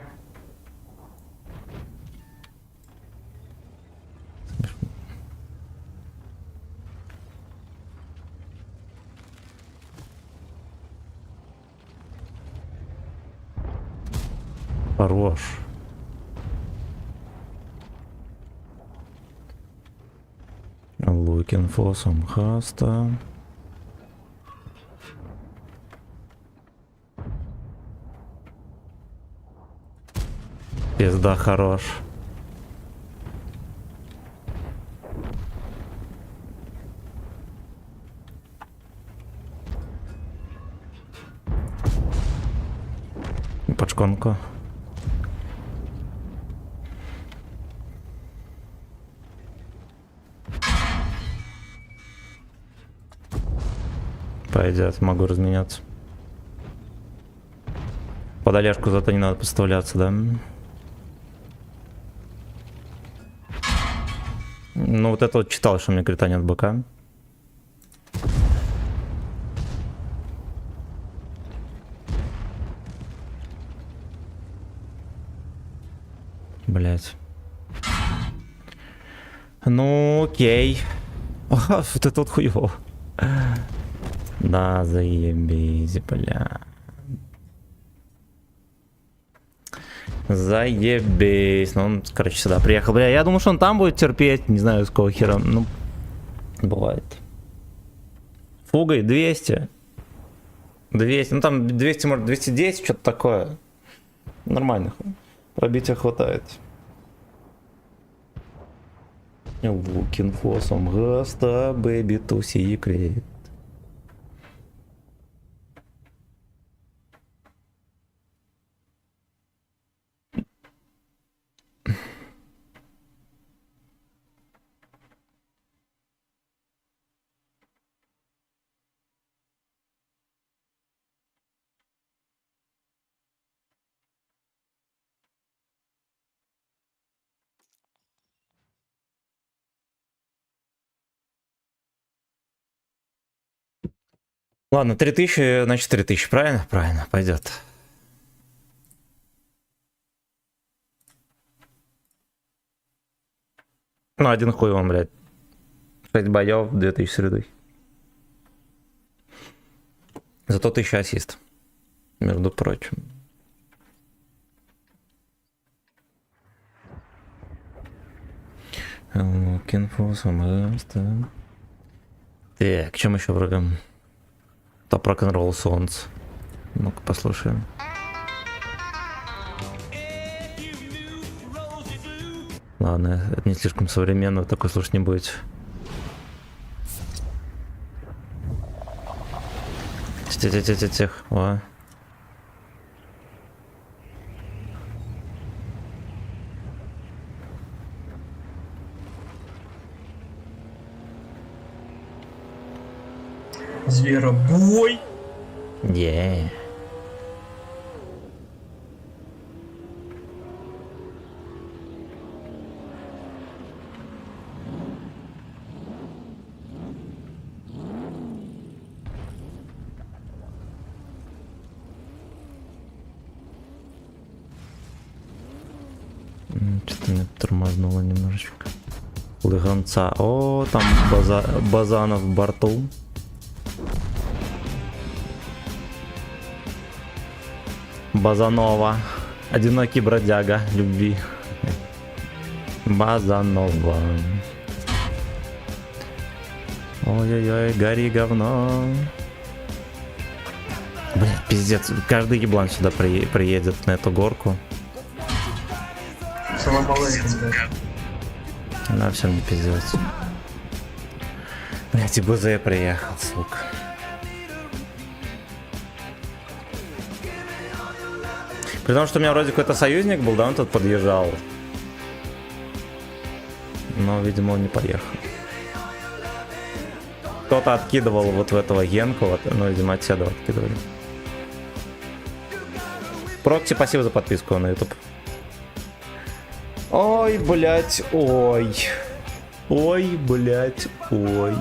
Хорош. Looking for some хаста. Пизда, хорош. Под шконку. Пойдет, могу разменяться. Под Олежку зато не надо подставляться, да? Ну вот это вот читал, что мне крита нет БК. Блять. Ну окей. Ага, вот это вот хуёво. Да, заебись, бля. Заебись. Ну, он, короче, сюда приехал. Бля, я думал, что он там будет терпеть. Не знаю, с какого хера. Ну, бывает. Фугой 200. 200. Ну, там 200, может, 210, что-то такое. Нормально. Пробития хватает. Looking for some ghosta, baby, to secret. Ладно, 3000, значит 3000, правильно? Правильно, пойдет. Ну, один хуй вам, блядь. 6 боев, 2000 среды. Зато 1000 ассист. Между прочим. Looking for some ghost. Так, чем еще врагам? Топ рок-н-ролл солнце. Ну-ка послушаем. Ладно, это не слишком современно, такой слушать не будете. Тех. О. Зверобой. Е. Что-то меня тормознуло немножечко. Лыганца. О, там Базанов в борту. Базанова. Одинокий бродяга любви. Базанова. Ой-ой-ой, гори говно. Бля, пиздец. Каждый еблан сюда приедет на эту горку. Салам алейкум, да. На всем не пиздец. Блять, и БЗ приехал, сука. При том, что у меня вроде какой-то союзник был, да, он тут подъезжал. Но, видимо, он не поехал. Кто-то откидывал вот в этого Генку, вот, ну, видимо, от Седова откидывали. Прокси, спасибо за подписку на YouTube. Ой, блять, ой. Ой, блять, ой.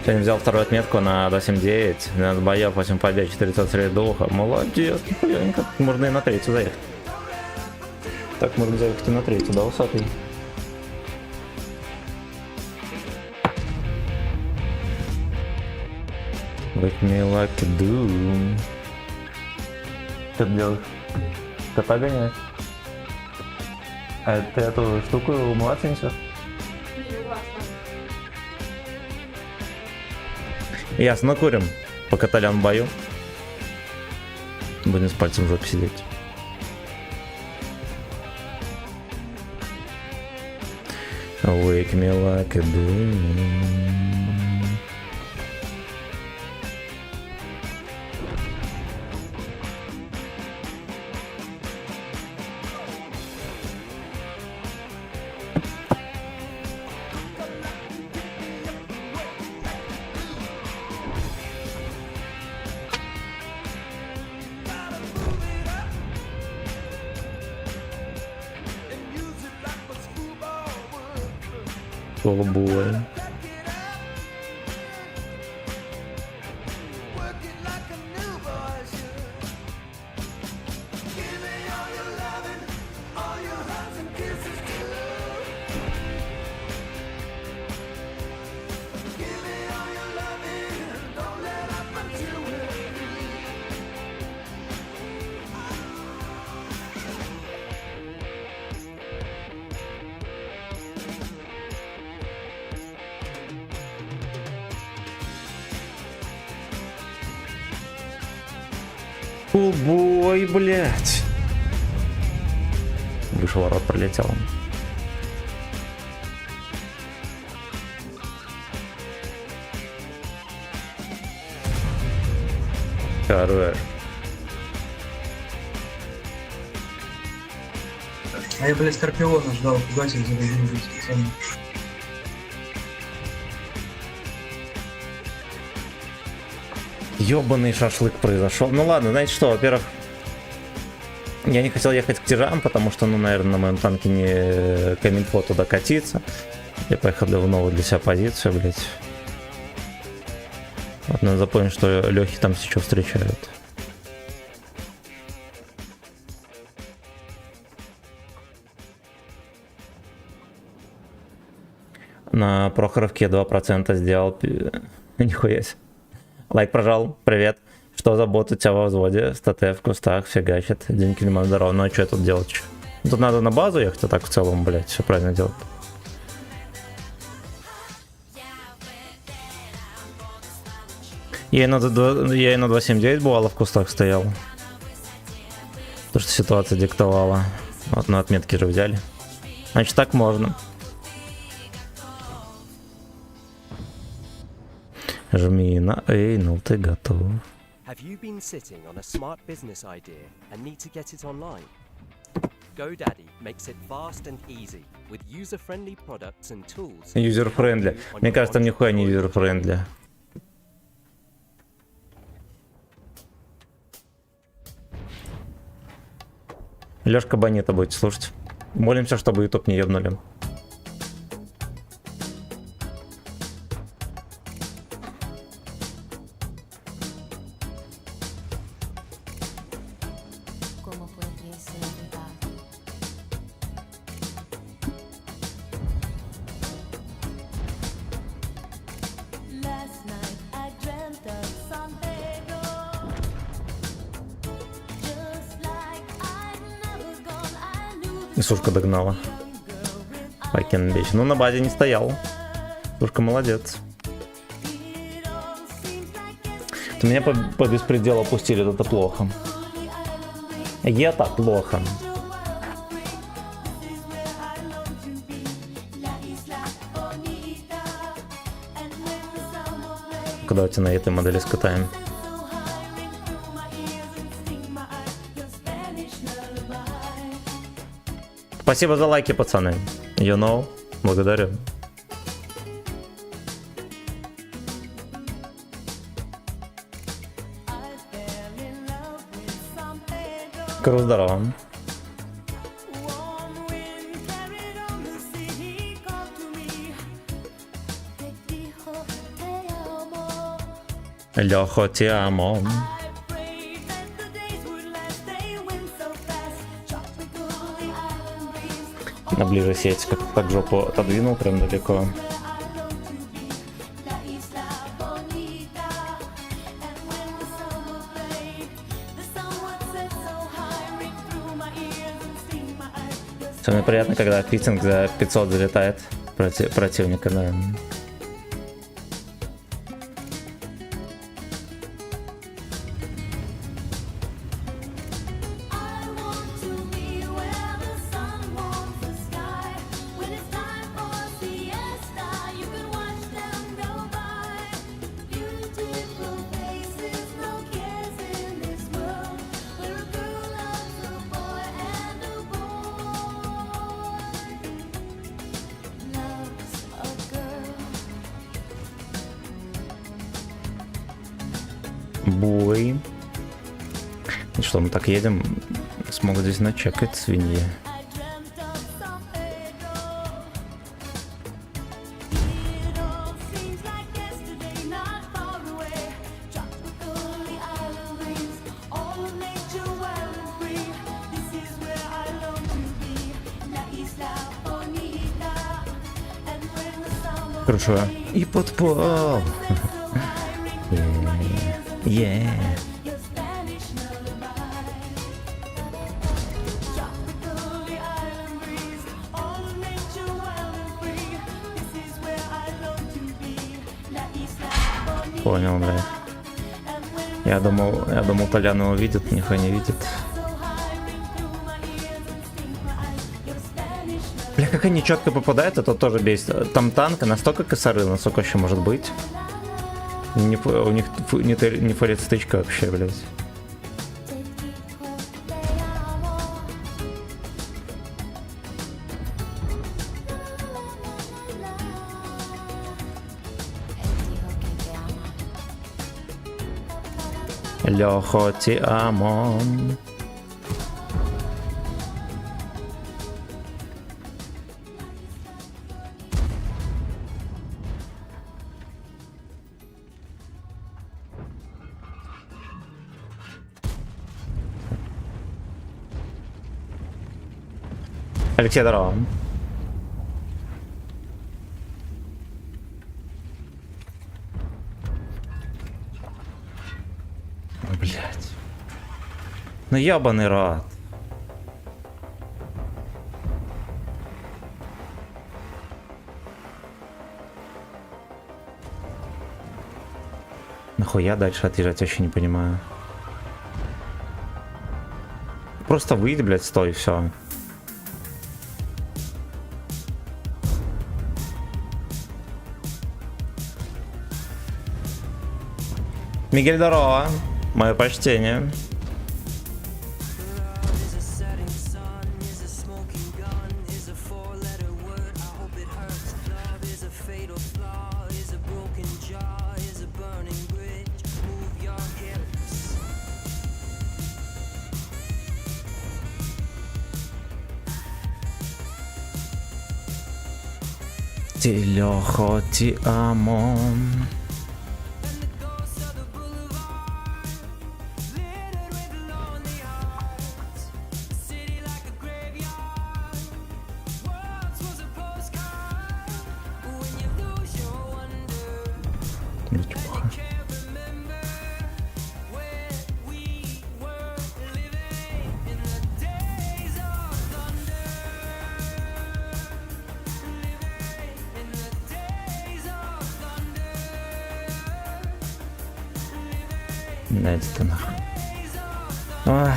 Сегодня взял вторую отметку на 2.7.9. 12 боев, 8 побед, 400 средь духа. Молодец, нихуяненько. Можно и на третью заехать. Так можно заехать и на третью, да, усатый? Wake me like a do. Что ты делаешь? Кота гоняешь? А ты эту штуку умываться несешь? Ясно, курим. Пока Толян в бою. Будем с пальцем в жопе сидеть. Wake me like a do. Голубой. Ой, блять. Выше ворот пролетел. Хорош. А я, блядь, Скорпиона ждал, пугатель заводил специально. Ёбаный шашлык произошел. Ну ладно, знаете что, во-первых, я не хотел ехать к тяжам, потому что, ну, наверное, на моем танке не камильфо туда катиться. Я поехал в новую для себя позицию, блять. Вот, надо запомнить, что Лехи там сейчас встречают. На Прохоровке 2% сделал. Нихуя себе. Лайк прожал, привет. Что за бот у тебя во взводе? Статэ в кустах фигачит. Деньги не могу здорово. Ну а что я тут делать? Чё? Тут надо на базу ехать, а так в целом, блять, все правильно делать. Я и на 2.7.9 бывало в кустах стоял. Потому что ситуация диктовала. Вот на отметки же взяли. Значит, так можно. Жми на... Эй, ну ты готов. Have you been sitting on a smart business idea and need to get it online? GoDaddy makes it fast and easy with user-friendly products and tools. Юзер-френдли. Мне кажется, там нихуя не юзер-френдли. Лёшка Бонита будете слушать. Молимся, чтобы YouTube не ебнули. И Сушка догнала. Факин бич. Ну, на базе не стоял. Сушка молодец. То меня по беспределу опустили, это плохо. Это плохо. Давайте на этой модели скатаем. Спасибо за лайки, пацаны. You know, благодарю. Кру, здорово. Лёхо, ти амо. На ближе сеть, как так жопу отодвинул прям далеко. Самое приятное, когда фитинг за 500 залетает противника, да. Бой. И что, мы так едем? Смогут здесь начекать свиньи. Хорошо. И подпал. Yeah. Понял, блядь. Я думал, Толян его видит, нихуя не видит. Бля, как они четко попадают, это тоже бесит. Там танк настолько косорыл, насколько еще может быть. У них не форит стычка вообще, блядь. Лёхо, ти амо. Алексей, здорово. Блять. Ну ебаный рот. Нахуя дальше отъезжать, вообще не понимаю. Просто выйди, блядь, стой, все. Мигель, здорово. Мое почтение. Ти льохо, ти амо. Неплохо. Да, это нахуй. Ой.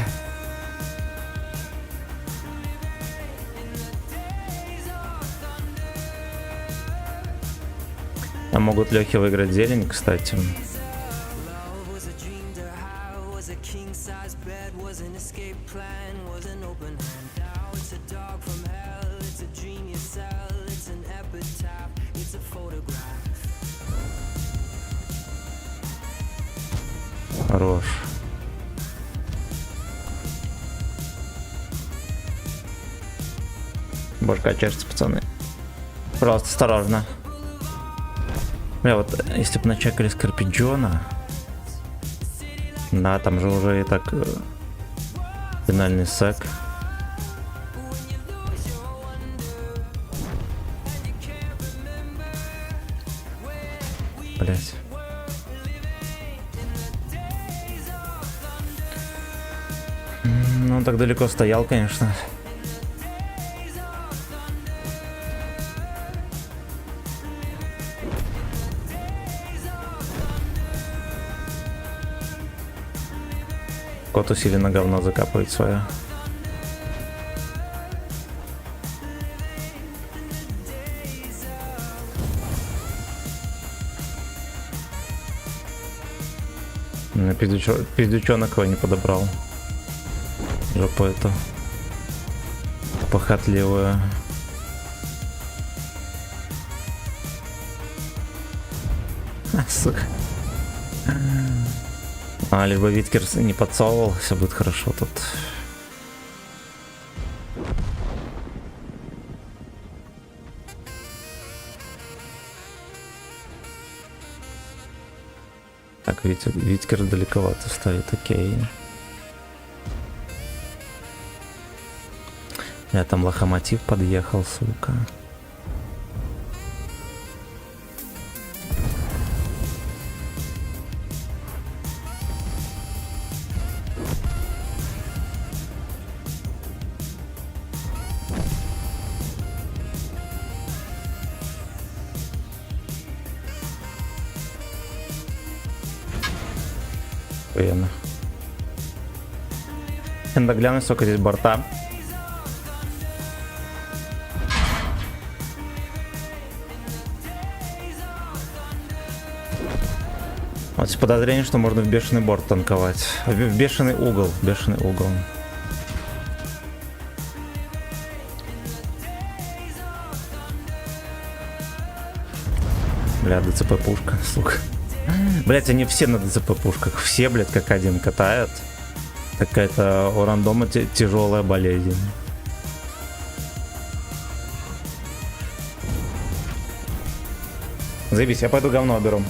А могут Лехи выиграть зелень, кстати. Хорош. Башка чешется, пацаны. Пожалуйста, осторожно. Бля, вот если бы начекали Скорпиджона. Да, там же уже и так финальный сек. Блять. Ну, он так далеко стоял, конечно. Кот усиленно говно закапывает свое. Пиздючонок его не подобрал. Жопу эту похотливую. Сука. А, лишь бы Виткер не подсовывал, все будет хорошо тут. Так, Виткер далековато стоит, окей. Я там лохомотив подъехал, сука. Охуенно. Надо глянуть, сколько здесь борта. Вот подозрение, что можно в бешеный борт танковать. В бешеный угол. Бешеный угол. Бля, ДЦП пушка, сука. Блять, они все на ДЦП пушках. Все, блядь, как один катают. Какая-то у рандома тяжелая болезнь. Заебись, я пойду говно беру.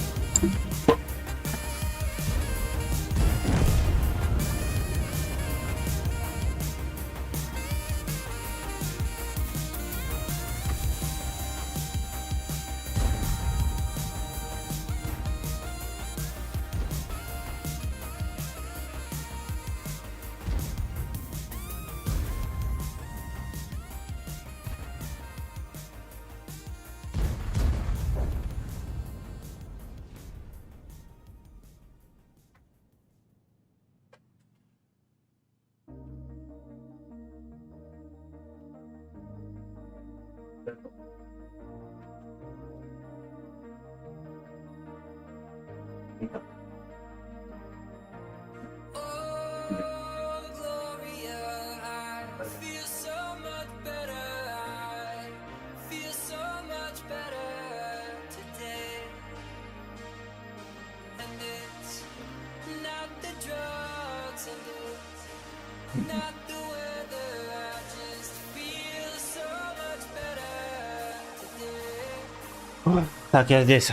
Так, я здесь.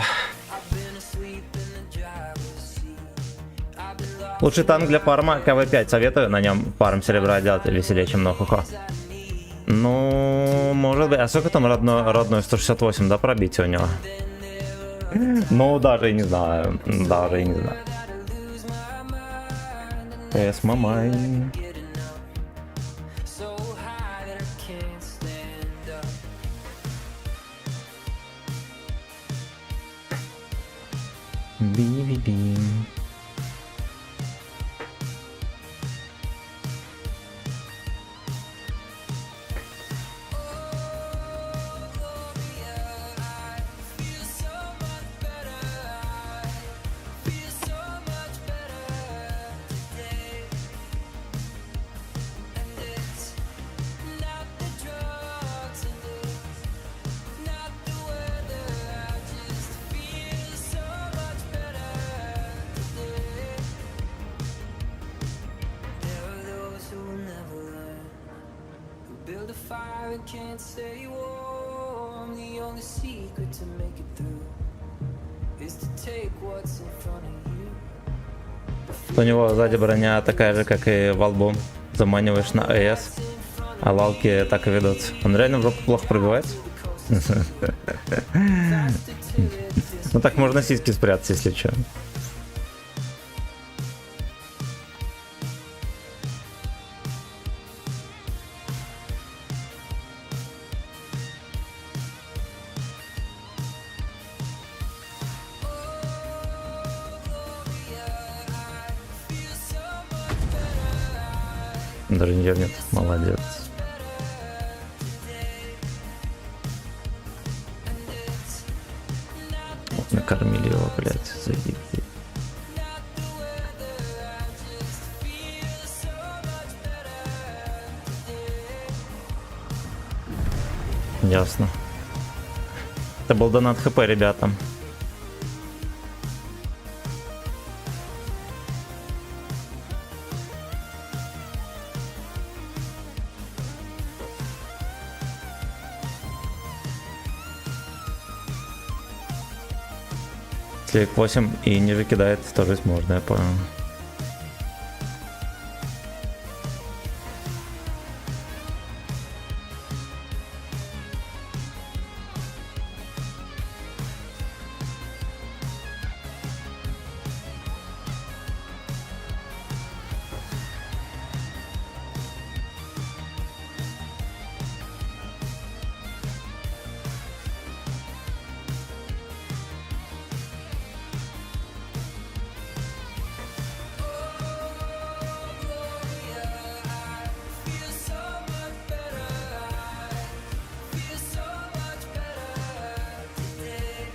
Лучший танк для фарма КВ-5. Советую на нем фарм серебра делать веселее, чем на Хухо. Ну, может быть. А сколько там родной 168, да, пробить у него? Ну, даже и не знаю. Даже и не знаю. PS мамай. Би-би-би. Build a fire and can't stay warm. The only secret to make it through is to take what's in front of you. У него сзади броня такая же, как и в албум. Заманиваешь на АС, а лалки так и ведут. Он реально в жопу плохо пробивается? Ну так можно сиськи спрятать, если что. Даже не дернет. Молодец. Вот накормили его, блядь, заебись. Ясно. Это был донат ХП, ребята. Если 8 и ниже кидает, тоже можно, я понял.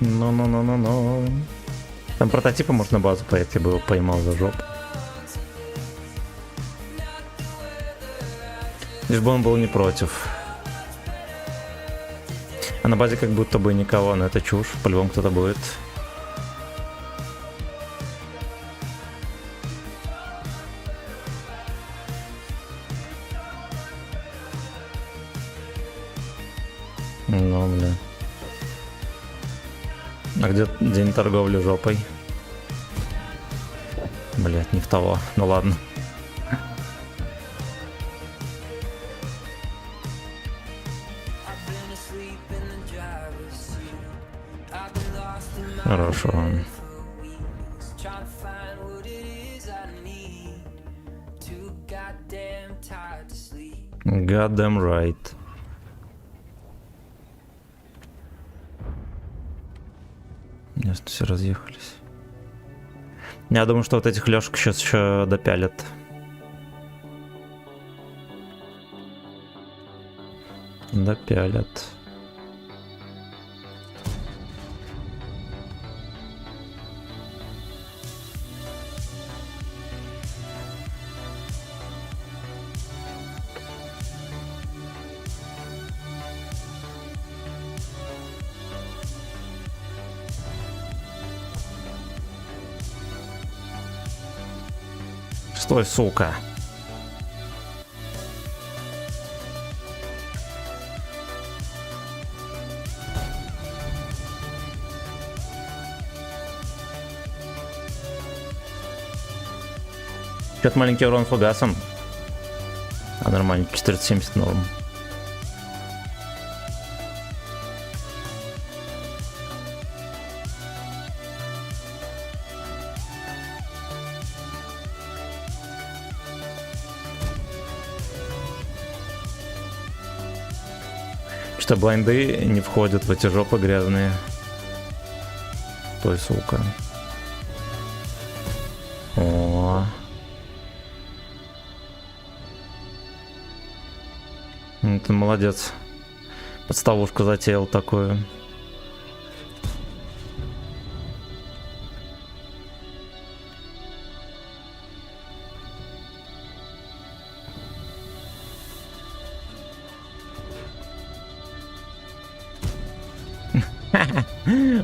Ну. Там прототипы можно на базу поехать, я бы его поймал за жопу. Лишь бы он был не против. А на базе как будто бы никого, но это чушь, по-любому кто-то будет. Ну, бля. А где день торговли жопой? Блять, не в того. Ну ладно. Хорошо. Goddamn right. Ясно, все разъехались. Я думаю, что вот этих лёшек сейчас еще допялят. Допялят. Стой, сука. Чё-то маленький урон фугасом. А нормально, 470 норм. Что блайнды не входят в эти жопы грязные. Той, сука. О. Ты молодец. Подставушку затеял такую.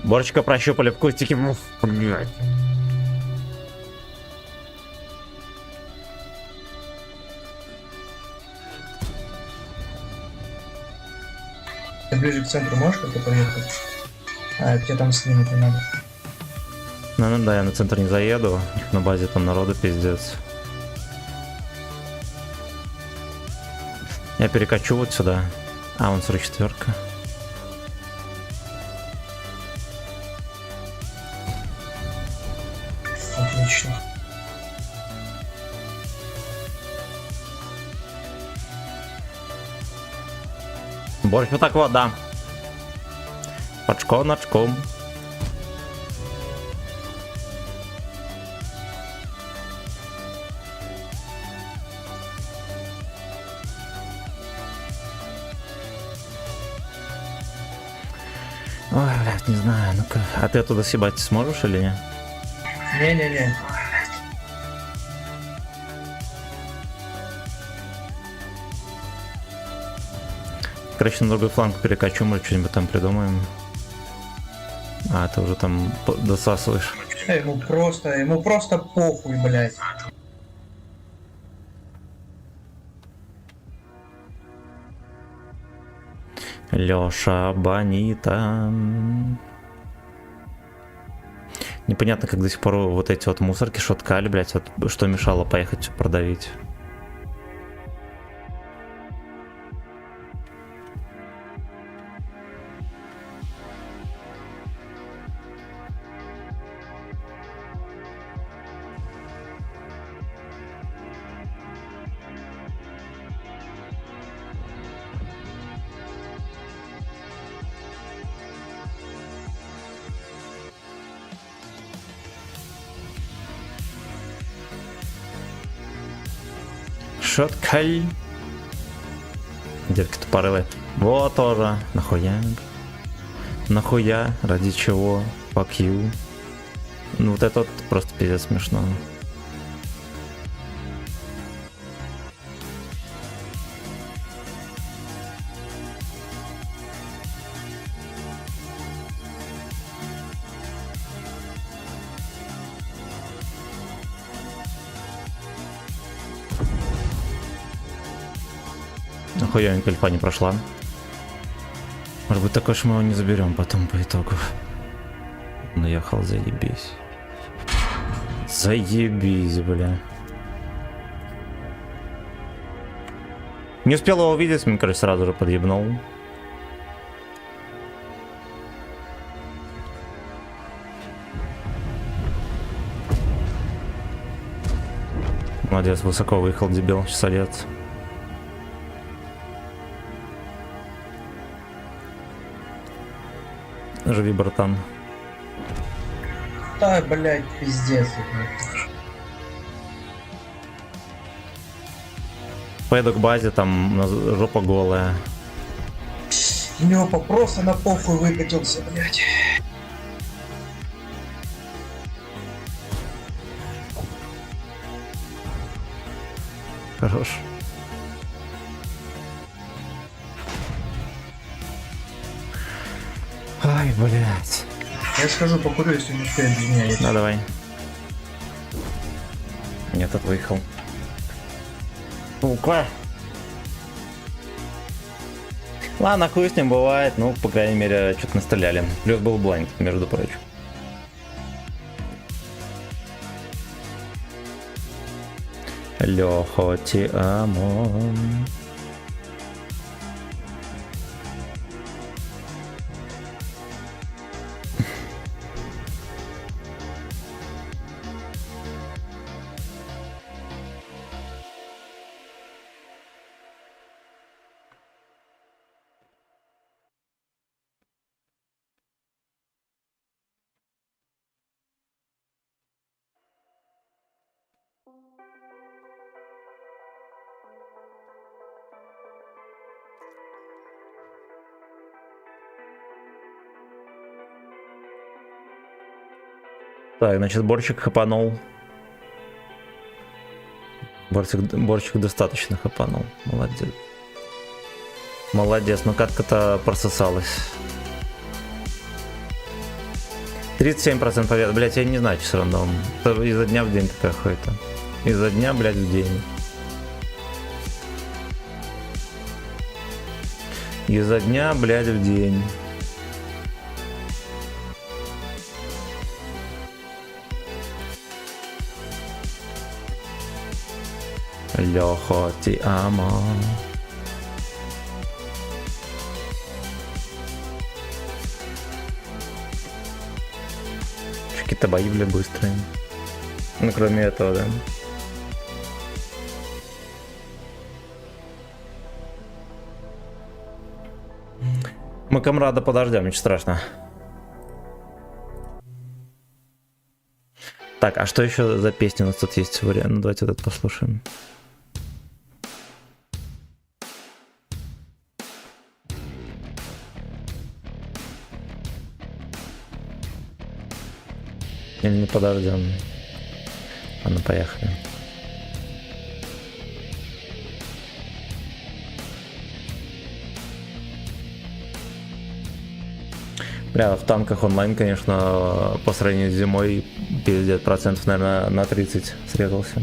Борчика прощупали в кустике. Блядь. Ты ближе к центру можешь как-то проехать? А, тебе там снимать не надо. Ну да, я на центр не заеду. На базе там народу пиздец. Я перекачу вот сюда. А, вон 44-ка. Отлично. Борщ вот так вот, да. Очко очком. Ой, блядь, не знаю, ну-ка. А ты оттуда съебать сможешь или нет? Не-не-не. Короче, на другой фланг перекачу, мы что-нибудь там придумаем. А, ты уже там досасываешь. Ему просто похуй, блядь. Лёша Бонита. Непонятно, как до сих пор вот эти вот мусорки шоткали, блядь, вот что мешало поехать всё продавить. Шоткаль. Детки тупорылые. Вот тоже. Нахуя? Нахуя? Ради чего? Fuck you. Ну вот это вот просто пиздец смешно. Нахуя кальфа не прошла. Может быть такой, что мы его не заберем потом по итогу. Наехал, заебись. Заебись, бля. Не успел его увидеть, мне кажется, сразу же подъебнул. Молодец, высоко выехал, дебил, часолет. Живи, братан. Да, блядь, пиздец. Поеду к базе, там жопа голая. У него просто на похуй выкатился, блядь. Хорош. Ай, блядь. Я схожу покурю, если не успеет без меня. Да, давай. Нет, тот выехал. Сука. Ладно, хуй с ним бывает. Ну, по крайней мере, что-то настреляли. Плюс был блайнд, между прочим. Льохо ти амо. Так, значит, борчик хапанул. Борчик достаточно хапанул. Молодец. Молодец, но катка-то прососалась. 37% побед. Блять, я не знаю, что с рандом. Это изо дня в день такая хуйта. Изо дня, блять, в день. Изо дня, блять, в день. Льохо ти амо. Какие-то бои, бля, быстрые. Ну, кроме этого, да. Мы комрада подождем, ничего страшного. Так, а что еще за песня у нас тут есть? Вариант? Ну, давайте вот это послушаем. Или не подождем? А ну, поехали. Бля, в танках онлайн, конечно, по сравнению с зимой, пиздец, процентов, наверное, на 30 срезался.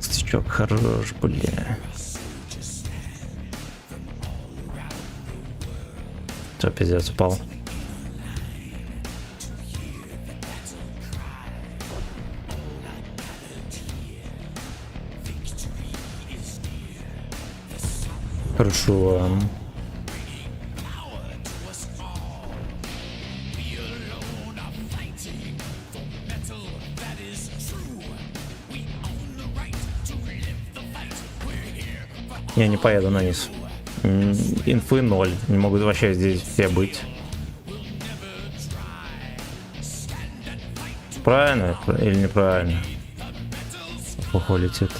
Стичок хорош, бля. Все, пиздец, упал. Хорошо. Я не поеду на низ. Инфы 0. Не могут вообще здесь все быть. Правильно или неправильно? Плохо летит.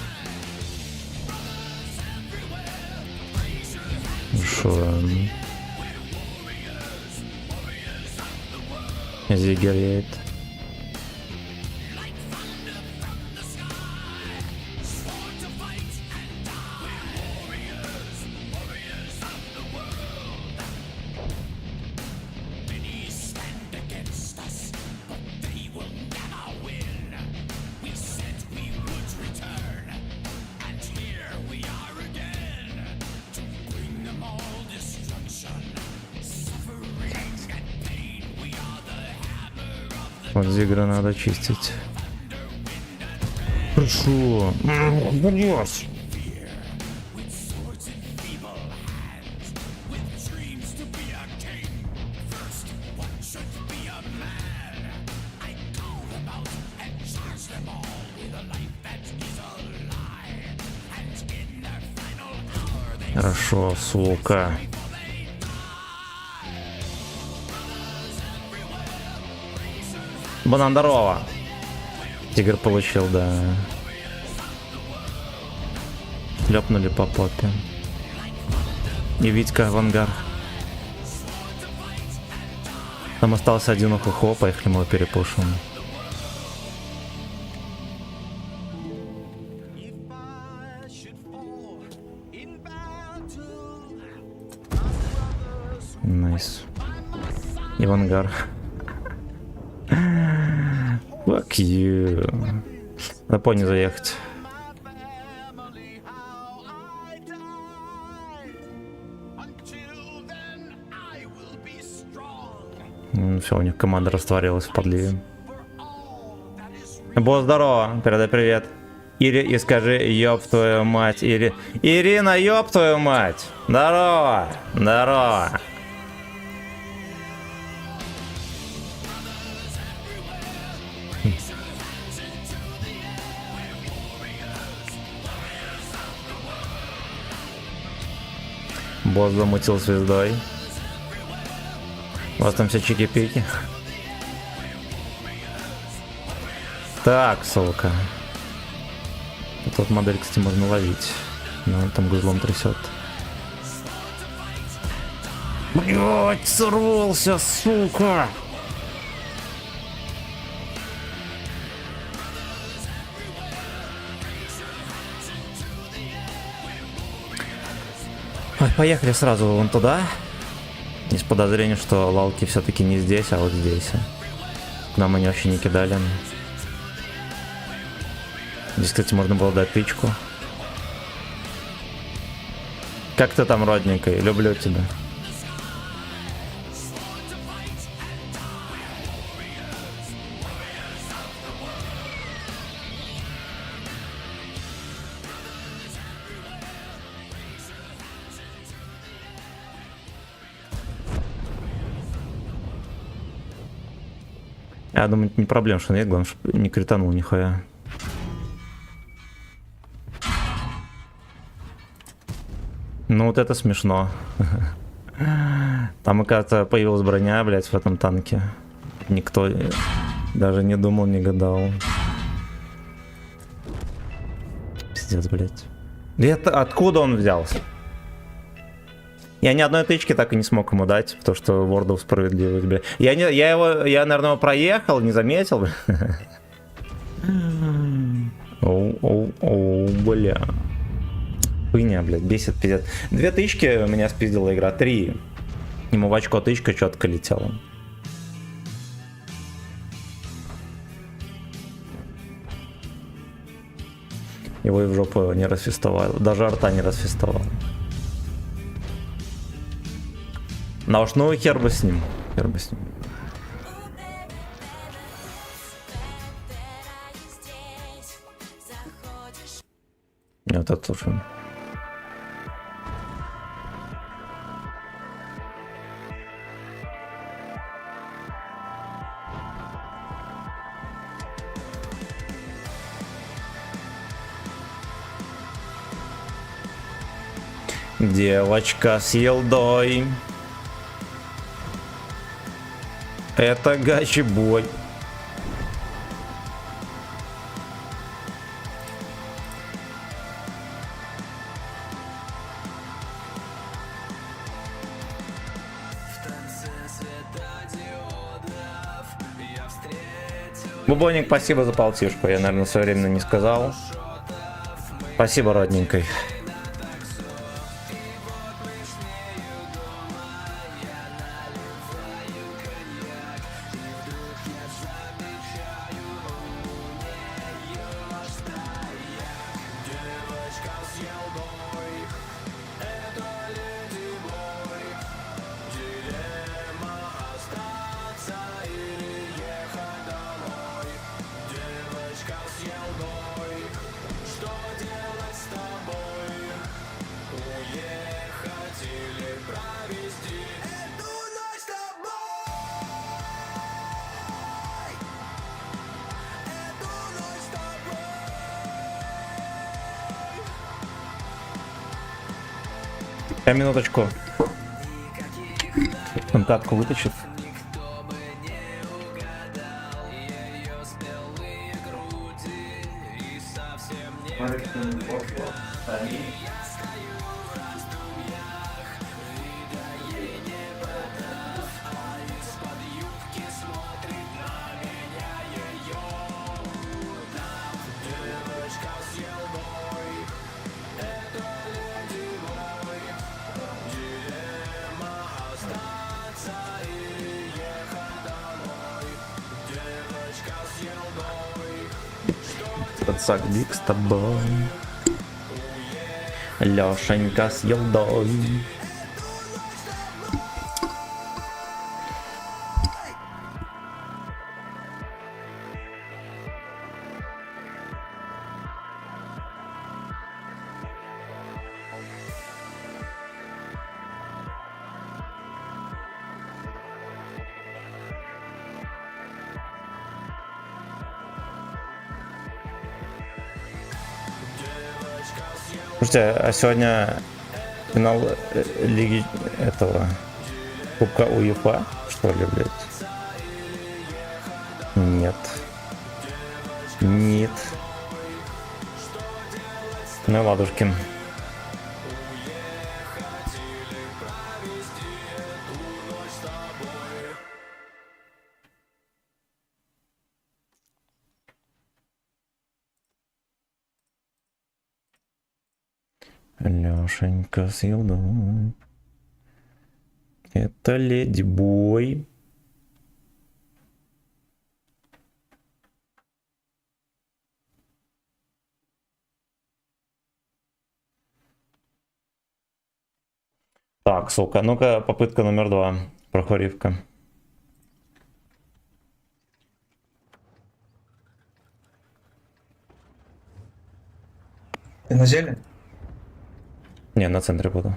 Хорошо. Зигер едет. Вот Зигра надо чистить. Хорошо. Блять. Хорошо, сука. Банан, здорово. Тигр получил, да. Лёпнули по попе. И Витька авангар. Там остался один охохо, поехали мы его перепушим. Найс. И авангар. Fuck you. На пони заехать. Все, у них команда растворилась в подливе. Босс, здорово, передай привет. Ири, и скажи, ёб твою мать, Ирина, ёб твою мать. Здорово, здорово. Босс замутил звездой. У вас там все чики-пики. Так, сука. Тут модель, кстати, можно ловить. Но он там гузлом трясет. Блять, сорвался, сука! Ой, поехали сразу вон туда. Есть подозрение, что лалки все-таки не здесь, а вот здесь. К нам они вообще не кидали. Здесь, кстати, можно было дать тычку. Как ты там, родненький? Люблю тебя. Я думаю, не проблема, что нет, главное, чтобы не кританул нихуя. Ну вот это смешно. Там, оказывается, появилась броня, блядь, в этом танке. Никто даже не думал, не гадал. Пиздец, блядь. Это откуда он взялся? Я ни одной тычки так и не смог ему дать, потому что World of справедливость, бля. Я, наверное, его проехал, не заметил. Оу, бля. Хуйня, блядь, бесит, пиздец. 2 тычки у меня спиздила игра, 3. Ему в очко тычка четко летела. Его и в жопу не расфестовал, даже арта не расфестовал. Ну уж, ну хер бы с ним, хер бы с ним. Вот это слушаем. Девочка с елдой. Это гачи-бой. Бубоник, спасибо за полтишку. Я, наверное, своевременно не сказал. Спасибо, родненькой. Минуточку. Он катку вытащит. Пацак Биг с тобой. Лешенька с елдой. Слушайте, а сегодня финал лиги этого Кубка УЕФА, что ли, блядь? Нет. Нет. Ну, ладушки. Лешенька с елдой. Это Леди Бой. Так, сука, ну-ка, попытка номер 2. Прохоривка. Ты на зелень? Не, на центре буду.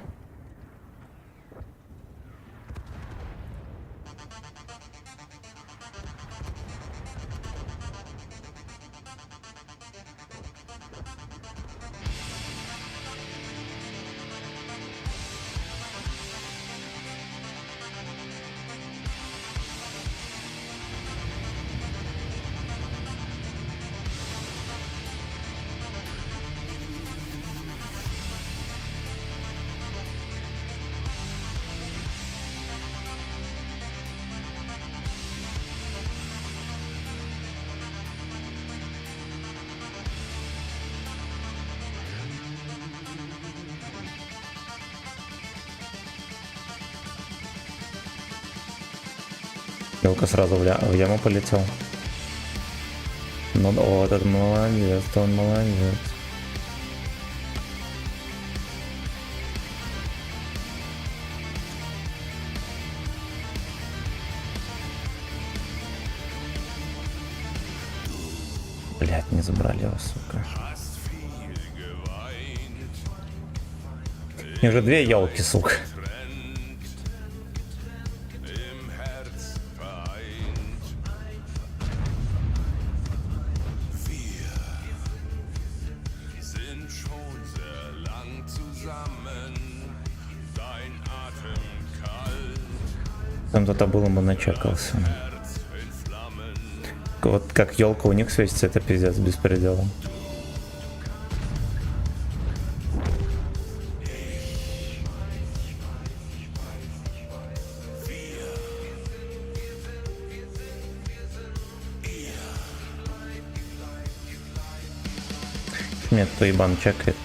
Елка сразу в яму полетел. Ну, вот это молодец, он молодец. Блять, не забрали его, сука. У них же 2 елки, сука. Там кто-то был, ему начекался. Вот как елка у них светится, это пиздец, беспределом. Нет, то ебан чекает.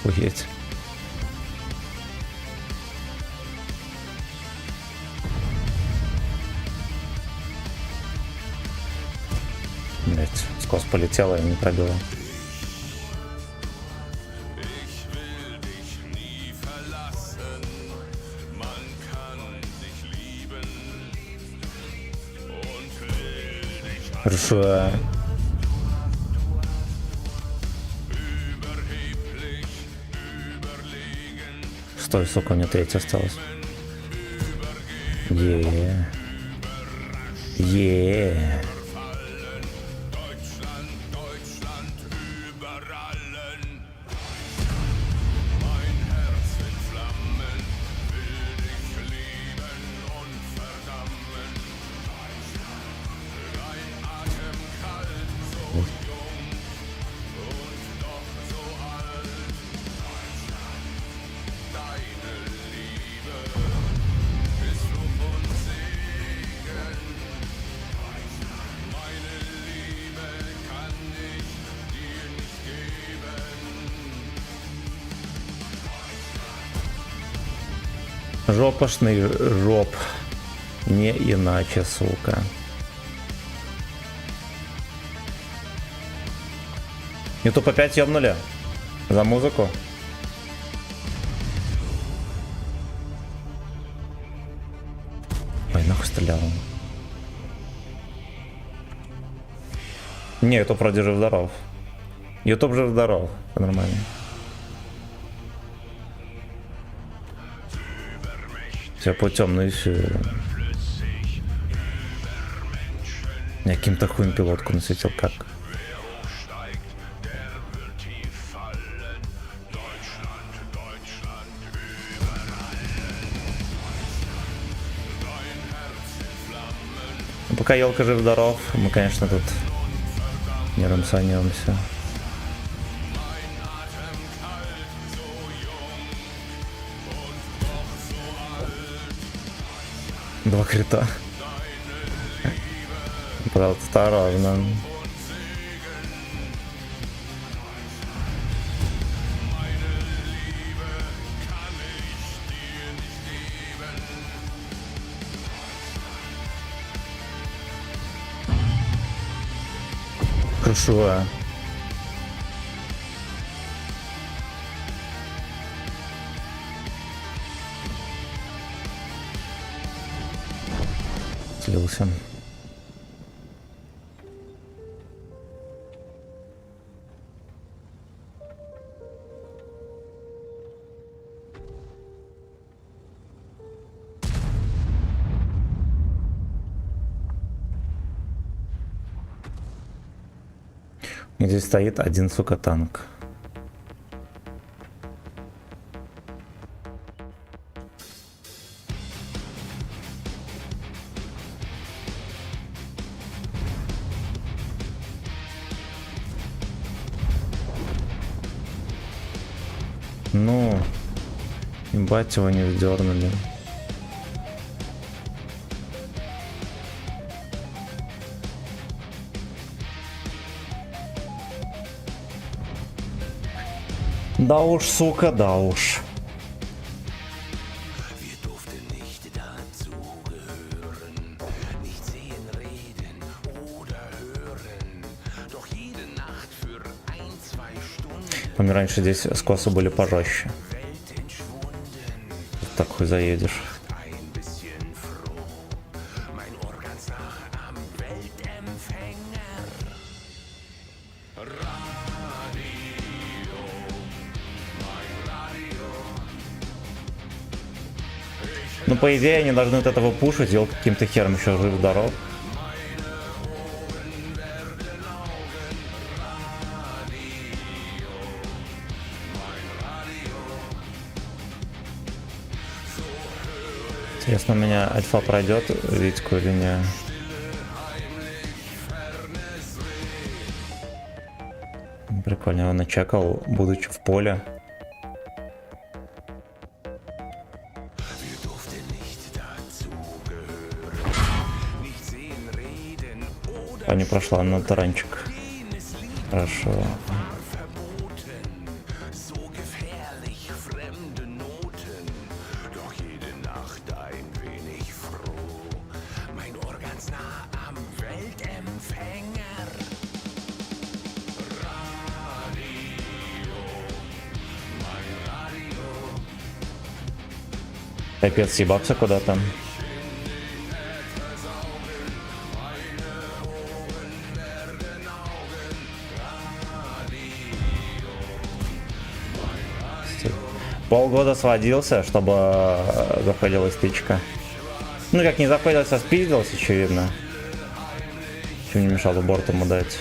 Охуеть. Блять, скос полетела и не пробила. Хорошо. Стой, сука, у меня третья осталась. Е. Жопошный жоп. Не иначе, сука. Ютуб опять ёбнули? За музыку? Ой, нахуй стрелял. Не, Ютуб вроде жив-здоров. Ютуб жив-здоров. Нормально. Все путем, ну и все. Я каким-то хуем пилотку насветил, как? Ну, пока елка жив-здоров, мы, конечно, тут не рамсанемся. Два крита. Правда, осторожно. Хорошо. Слился. Здесь стоит один, сука, танк. Ну, ебать, его не вдернули. Да уж, сука, да уж. Помню, раньше здесь скосы были пожестче. Так хуй заедешь. Ну, по идее, они должны от этого пушить, делать каким-то хером еще жив-здоров. Интересно, у меня альфа пройдет Витьку или не? Прикольно, я его начекал, будучи в поле. А не прошла на таранчик. Хорошо. Капец, съебался куда-то. полгода сводился, чтобы зафейлилась тычка. Ну как не зафейлилась, а спиздилась, очевидно. Чего не мешало борт ему дать.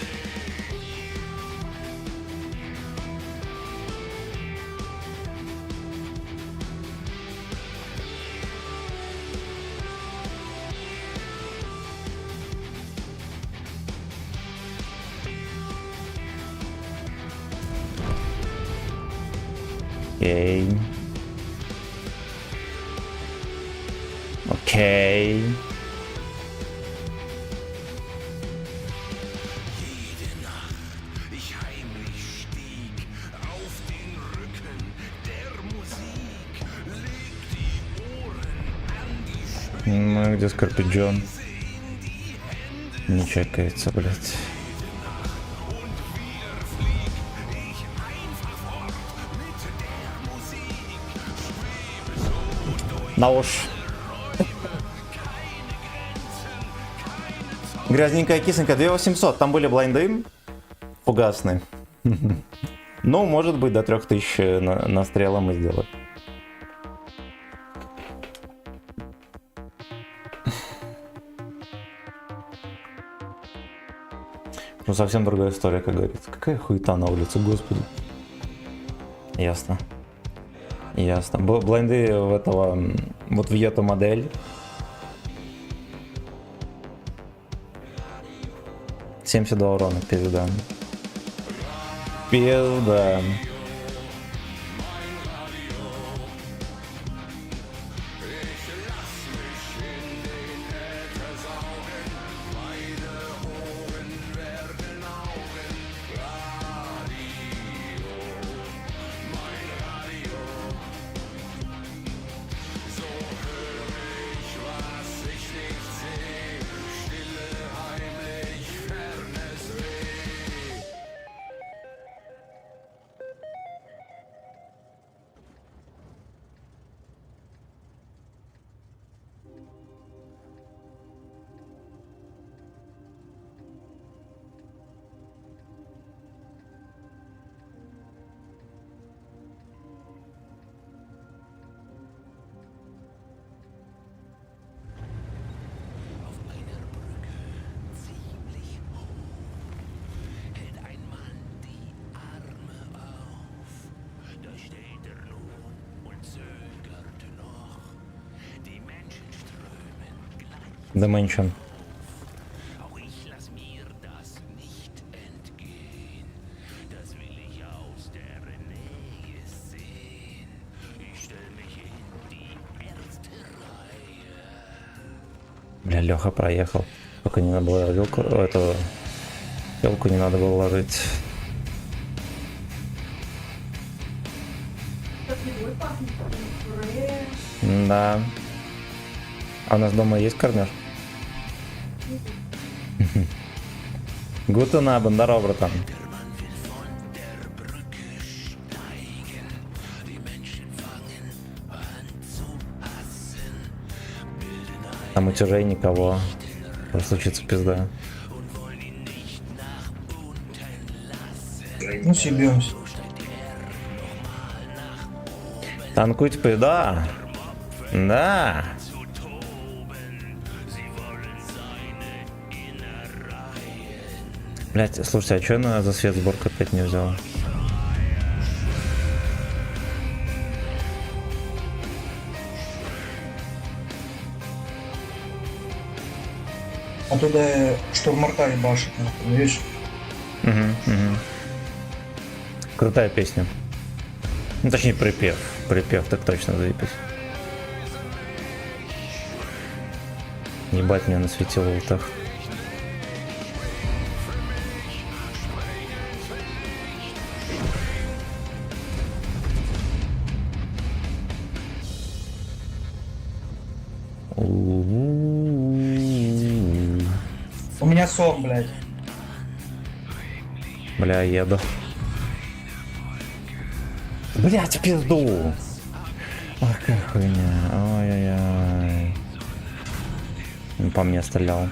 Окей. Окей. Ну, где Скорпиджон? Не чекается, блядь. Да уж. Грязненькая кисленькая, 2800. Там были блайнды фугасные. Ну, может быть, до 3000 на стрела мы сделаем. Ну, совсем другая история, как говорится. Какая хуета на улице, господи. Ясно. Ясно. Блайнды в этого... Вот в эту модель. 72 урона, пизда. Пизда. Dimension. Бля, Леха проехал. Только не надо было вилку, эту вилку не надо было ложить. Да. А у нас дома есть кормеж? Гутен Абен, здорово, братан. Там утяжей никого. Просто случится пизда. Ну, съебемся. Танкуйте поеда. Да. Блять, слушайте, а чё я за свет сборку опять не взял? Оттуда штурмарка ебашит, нахуй, видишь? Крутая песня. Ну, точнее, припев. Припев так точно заебись. Ебать, меня насветило в ультах. У меня сон, блядь. Бля, еду. Блять, пизду! Ах, какая хуйня. Ой-ой-ой. Он по мне стрелял.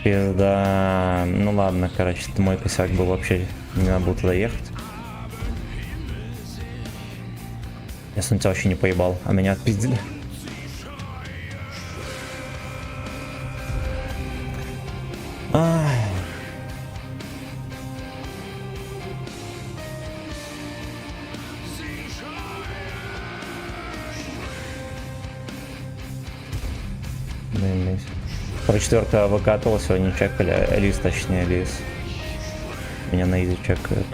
Пизда. Ну ладно, короче, это мой косяк был вообще. Не надо было туда ехать. Если он тебя вообще не поебал, а меня отпиздили. Ай. Блин, про 4 выкатывал, сегодня чекали. Лис, точнее, Лис. Меня на изи чекают.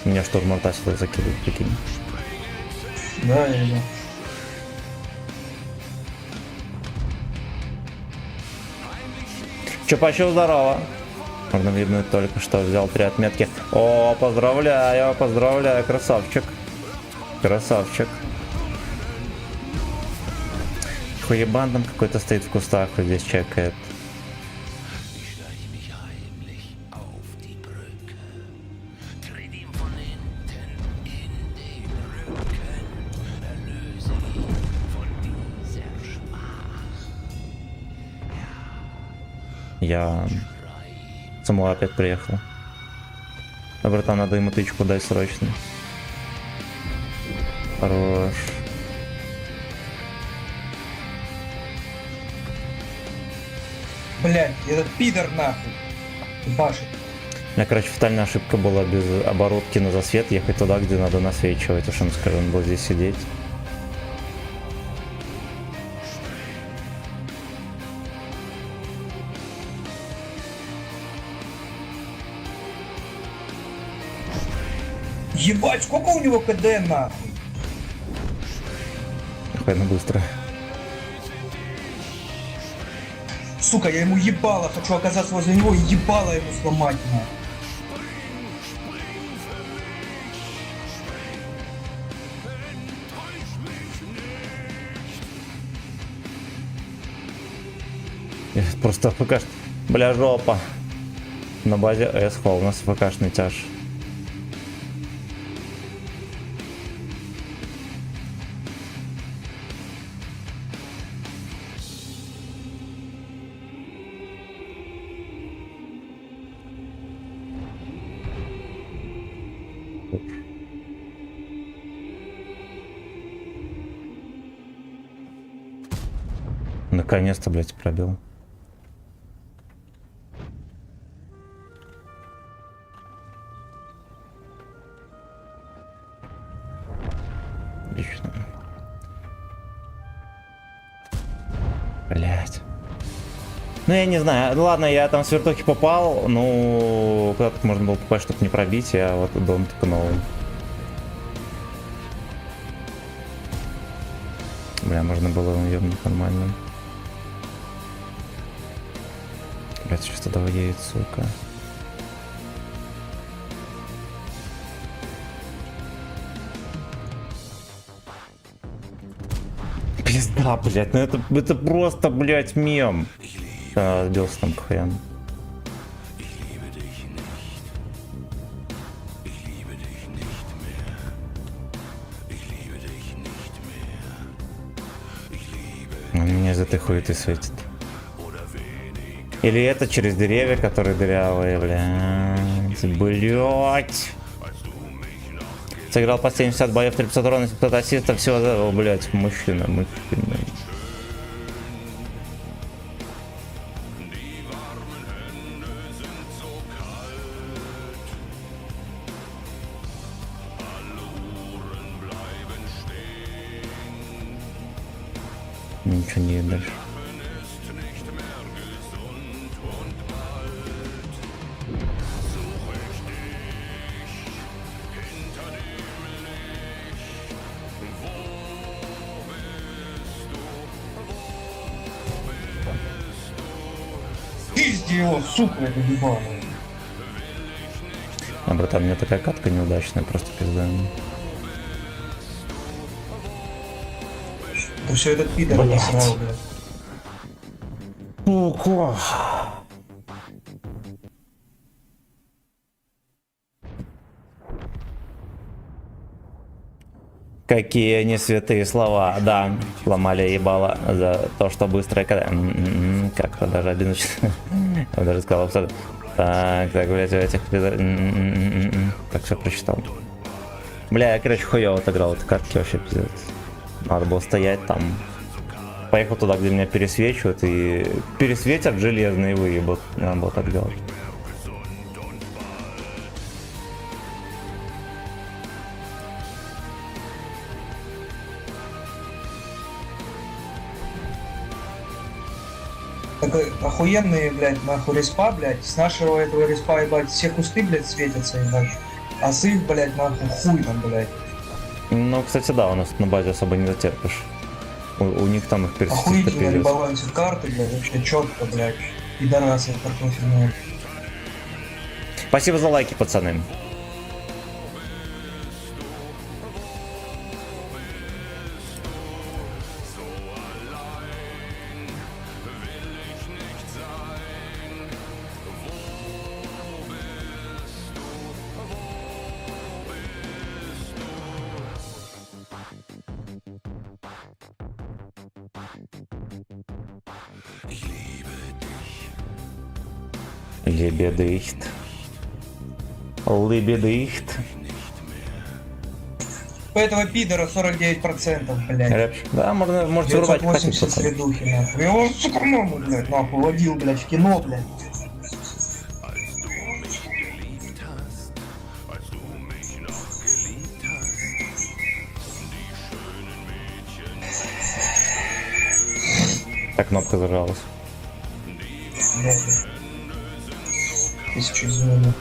Меня штурм рта сюда закидывают, прикинь. Да, я иду. Чупачу, здорово. Можно видно, только что взял 3 отметки. О, поздравляю, поздравляю, красавчик. Красавчик. Хуебан там какой-то стоит в кустах, вот здесь чекает. Я самого опять приехал. А братан, надо ему тычку дать срочно. Хорош. Блядь, этот пидор нахуй. Башит. У меня, короче, фатальная ошибка была без оборудки на засвет ехать туда, где надо насвечивать. Уж он скажу, он был здесь сидеть. Ебать, сколько у него КД нахуй? Охуенно быстро. Сука, я ему ебало, хочу оказаться возле него и ебало ему сломать нахуй. Просто ФК... Бля, жопа. На базе СХО у нас ФКшный тяж. Наконец-то, блядь, пробил. Отлично. Блядь. Ну, я не знаю. Ну, ладно, я там с вертухи попал. Ну, куда тут можно было попасть, чтобы не пробить. Я вот дом ткнул. Бля, можно было ебнуть нормально. Блядь, что туда едет, сука. Пизда, блядь, ну это просто, блядь, мем. Сбился там к хрен. Он меня из этой хуеты светит. Или это через деревья, которые дырявые, блядь. Блядь. Сыграл по 70 боев, 300 урона, 500 ассистов, всего за... О, блядь, мужчина. Ничего не едешь. Пизди его, сука, это ебаное. А, братан, у меня такая катка неудачная, просто пизда. Да все этот пидор насрал, блядь. Сука. Какие не святые слова, да, ломали ебало за то, что быстро, Как даже одиночный. Я бы даже сказал абсолютно. Так, блядь, этих... Так, все прочитал. Бля, я, короче, хуёво отыграл эти картки, вообще пиздец. Надо было стоять там. Поехал туда, где меня пересвечивают, и пересветят железные выебут. Надо было так делать. Такой охуенный, блядь, нахуй респа, блядь. С нашего этого респа, ебать, все кусты, блядь, светятся, ебать. А с их, блядь, нахуй хуй там, блядь. Ну, кстати, да, у нас на базе особо не затерпишь. У них там их пересветят. Охуительно ребалансит карты, блядь, вообще четко, блядь. Пидорасы картофельные. Спасибо за лайки, пацаны. Лебедихт. Лебедихт. У этого пидора 49%, блядь. Рэпчик. Да, можно вырвать хатик, 980 пацаны. средухи, нахуй. Я его, сука, маму, блядь, нахуй, водил, блядь, в кино, блядь. Так, кнопка зажалась. Блядь. 1000 изменений.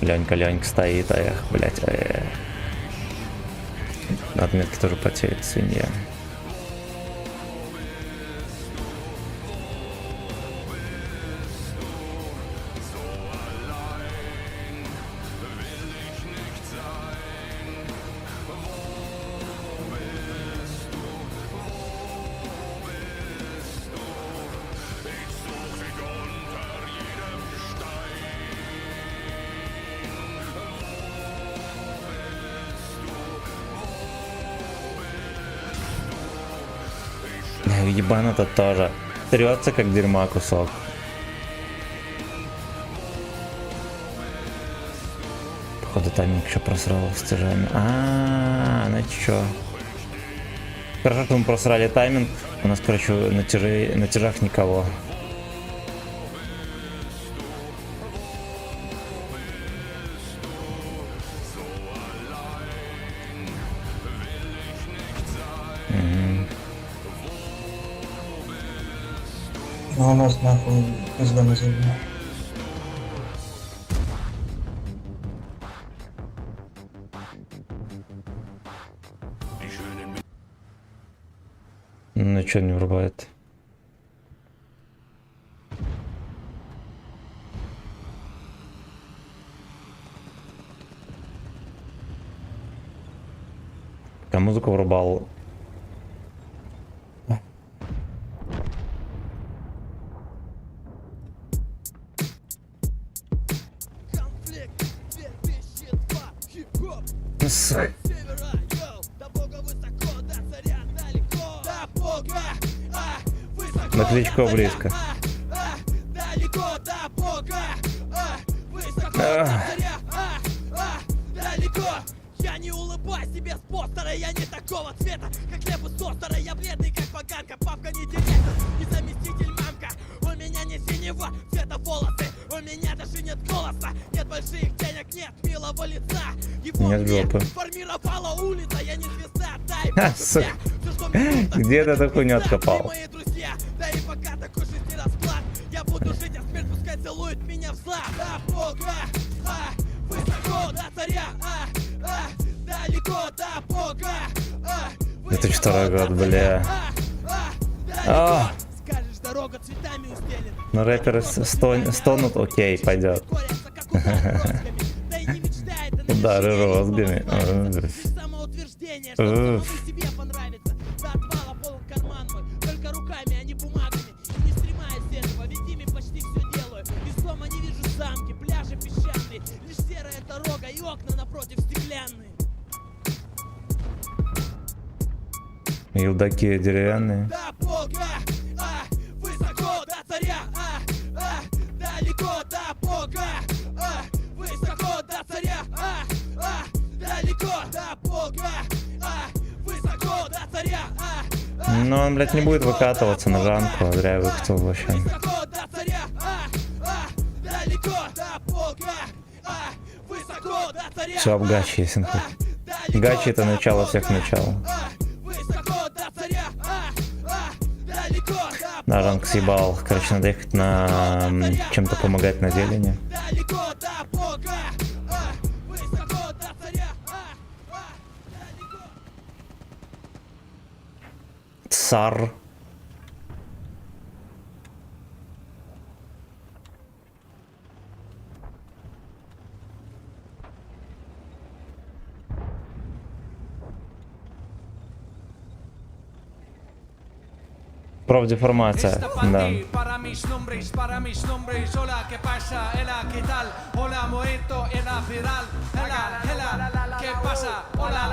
Ленька стоит, эх, блять, Отметки тоже потеют, свинья. Ебано-то тоже. Трется как дерьма кусок. Походу тайминг еще просрал с тяжами. Ну чё. Хорошо, что мы просрали тайминг. У нас, короче, на тяжах никого. А у нас нахуй пизда на землю. Ну чё не врубает? Я музыку врубал. На Кличко близко. Я не улыбаюсь себе с постера, я не такого цвета, как Лепус Тостера, я бледный, как поганка, папка не директор, не заместитель мамка, у меня не синего цвета волосы, у меня даже нет голоса, нет больших денег, нет милого лица, его нет мне жопы. Формировала улица, я не звезда, дай сука. Где ты эту хуйню откопал? мои друзья, да и пока такой жизни расклад, я буду жить, а смерть пускай целует меня в зад, до Бога, высоко до царя, далеко до Бога. 2002 год, бля. Скажешь, дорога цветами устелена. Ну рэперы стонут, окей, пойдет. Удары розгами. Самоутверждение, что самому себе понравится. До отвала полон карман мой, только руками, а не бумагами. Не стремаясь этого, ведь ими почти все делаю. Из дома замки, пляжи песчаные, лишь серая дорога и окна напротив стеклянные. Елдаки деревянные. До Бога, высоко до царя, далеко до Бога, высоко до царя, далеко до Бога, высоко до царя. Но он, блядь, не будет выкатываться на жанку, а зря выкатил вообще. Высоко до царя, далеко до Бога, высоко до царя. Все, об гачи, если нахуй. Гачи это начало всех начал. Высоко до царя, далеко до На ранг съебал. Короче, надо ехать на чем-то помогать на зелени. далеко до Бога, высоко до царя, далеко. Цар. Профдеформация, да. Para mis nombres, hola, ¿qué pasa? Hola, ¿qué tal? Hola, momento, hola, viral. Hola, ¿qué pasa? Hola,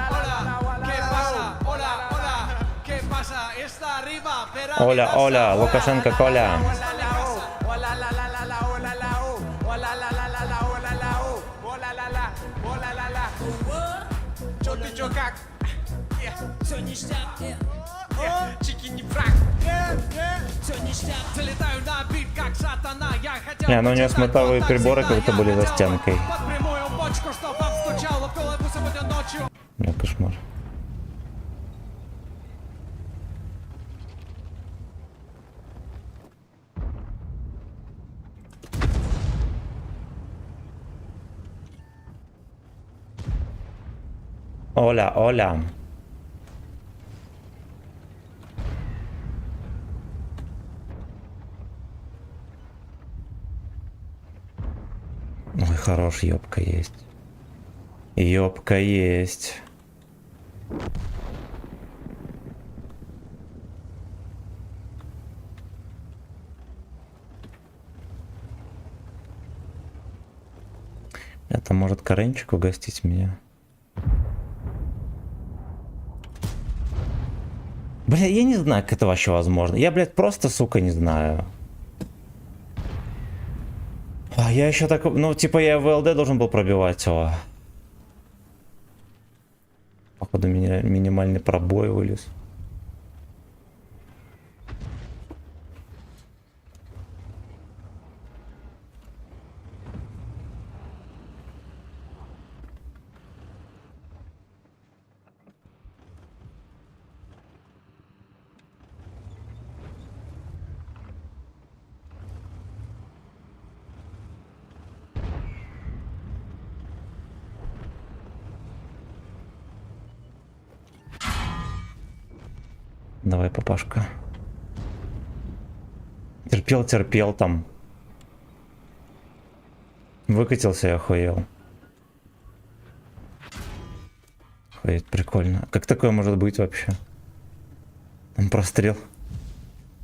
¿qué pasa? Hola, ¿qué pasa? Está arriba, Оля, Оля, Лукашенко, Коля. Чё ты чё как? Всё ништяк, чики не фраг. Всё ништяк. Залетаю на бит, как сатана. Я хотел Не, ну у него почитать, смотровые но так приборы всегда как будто я были за летел стенкой. под прямую бочку, чтоб вам стучало в голову сегодня ночью. Бля, кошмар. Оля, Оля. Ой, хорош, ёбка есть. Ёбка есть. Это может Каренчик угостить меня? Бля, я не знаю, как это вообще возможно. Я, блядь, просто, сука, не знаю. А я еще так... Ну, типа, я в ЛД должен был пробивать его. Походу, меня минимальный пробой вылез. Давай, папашка. Терпел там. Выкатился и охуел. Охуеть, прикольно. Как такое может быть вообще? Там прострел.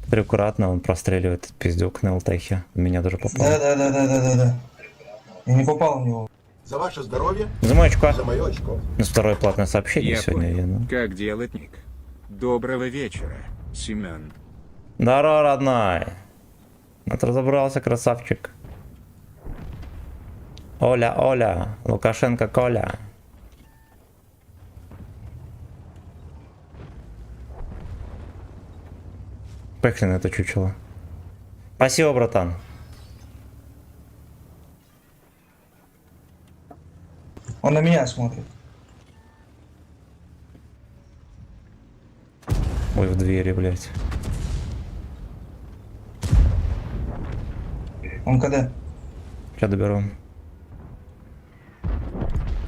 Смотри, аккуратно, он простреливает этот пиздюк на алтахе. В меня даже попал. Да. Я не попал в него. За ваше здоровье, За мое очко. за мое очко. Ну, второе платное сообщение Я сегодня. понял. Ну. Как делать, Ник? Доброго вечера, Семен. Здорово, родной. Вот разобрался, красавчик. Оля, Оля, Лукашенко, Коля. Поехали на это чучело. Спасибо, братан. Он на меня смотрит. Ой, в двери, блядь. Он когда? Сейчас доберу.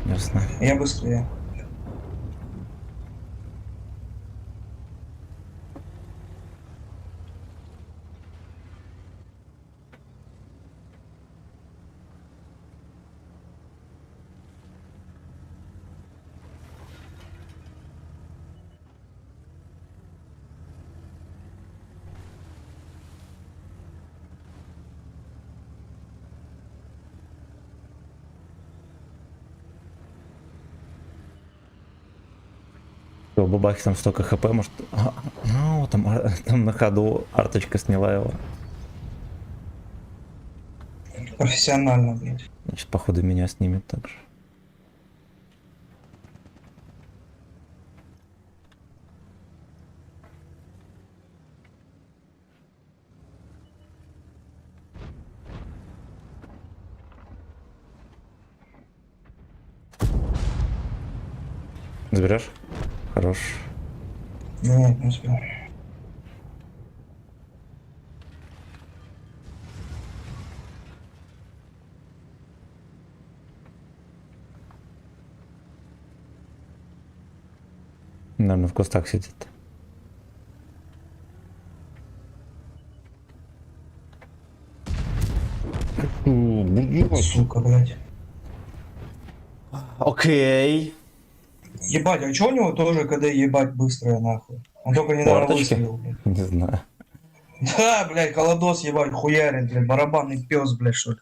Ясно. Я быстрее. У бабахи там столько хп, может... Ну, там на ходу арточка сняла его. Профессионально, блядь. Значит, походу меня снимет также. Заберешь? Хорош. Нет, не успел. Наверное, в кустах сидит. Сука, блядь. Окей. Ебать, а чё у него тоже КД ебать быстрое, нахуй? Он только недавно Форточки? выстрелил, блядь. Не знаю. Да, блядь, колодос ебать, хуярит, блядь, барабанный пес, блядь, что ли.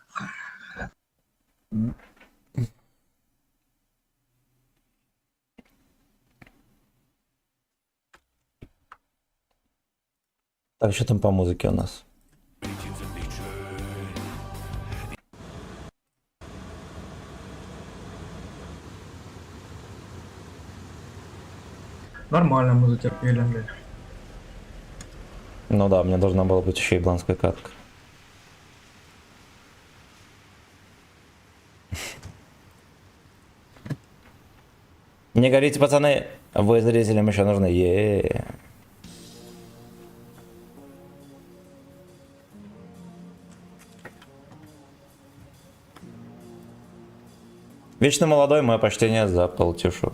Так, что там по музыке у нас? Нормально мы затерпели, блядь. Ну да, мне должна была быть еще и бланская катка. Не горите, пацаны! Вы зрителям еще нужны. Е-е-е. Вечно молодой, мое почтение за полтишок.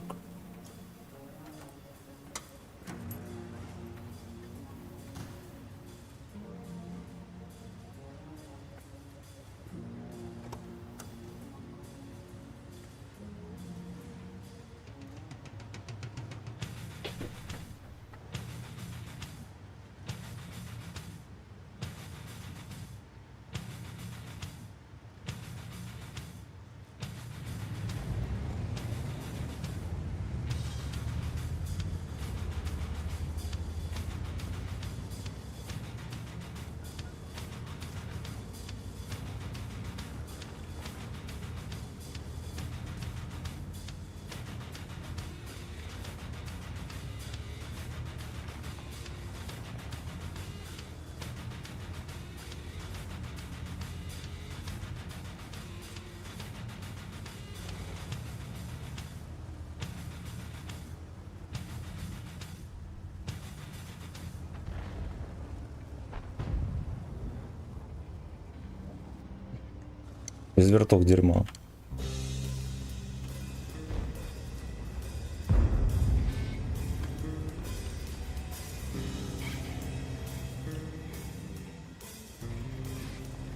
Изверток дерьмо.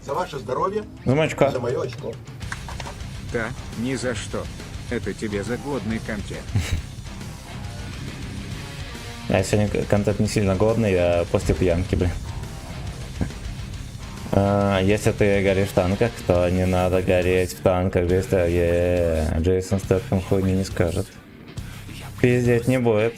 За ваше здоровье, Замочка. за мое очко. Да, ни за что. Это тебе за годный контент. А сегодня контент не сильно годный, а после пьянки, блин. Если ты горишь в танках, то не надо гореть в танках. Джейсон Стэтхэм хуйни не скажет. Пиздеть не будет.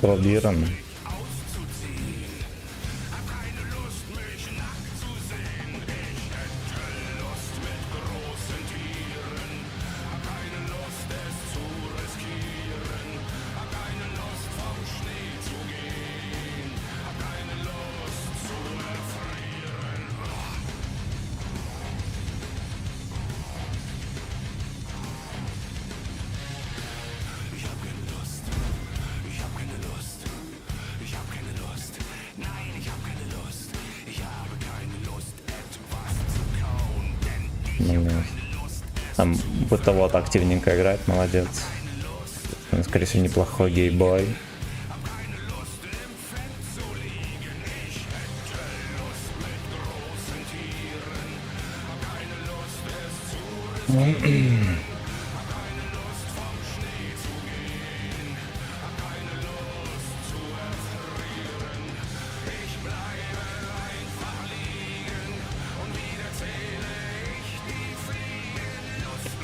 Пробиран. Там бытовод активненько играет, молодец. Он, скорее всего, неплохой гейбой.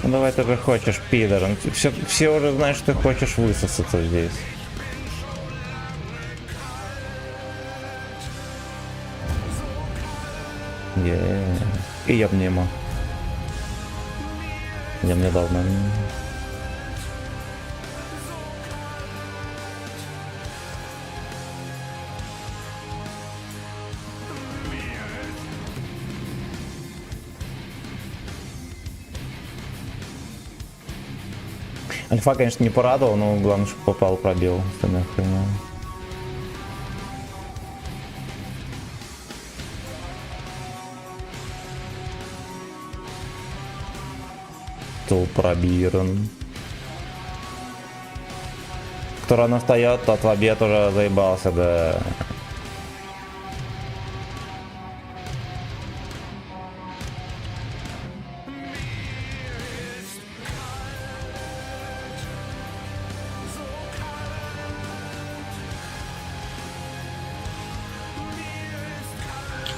Ну давай ты же хочешь, пидор. Ну, все уже знают, что ты хочешь высосаться здесь. И я обниму. Я мне дал на... Альфа, конечно, не порадовал, но главное, что попал, пробил. Остальная хуйня. Тул пробиран. Кто рано встает, тот в обед уже заебался, да.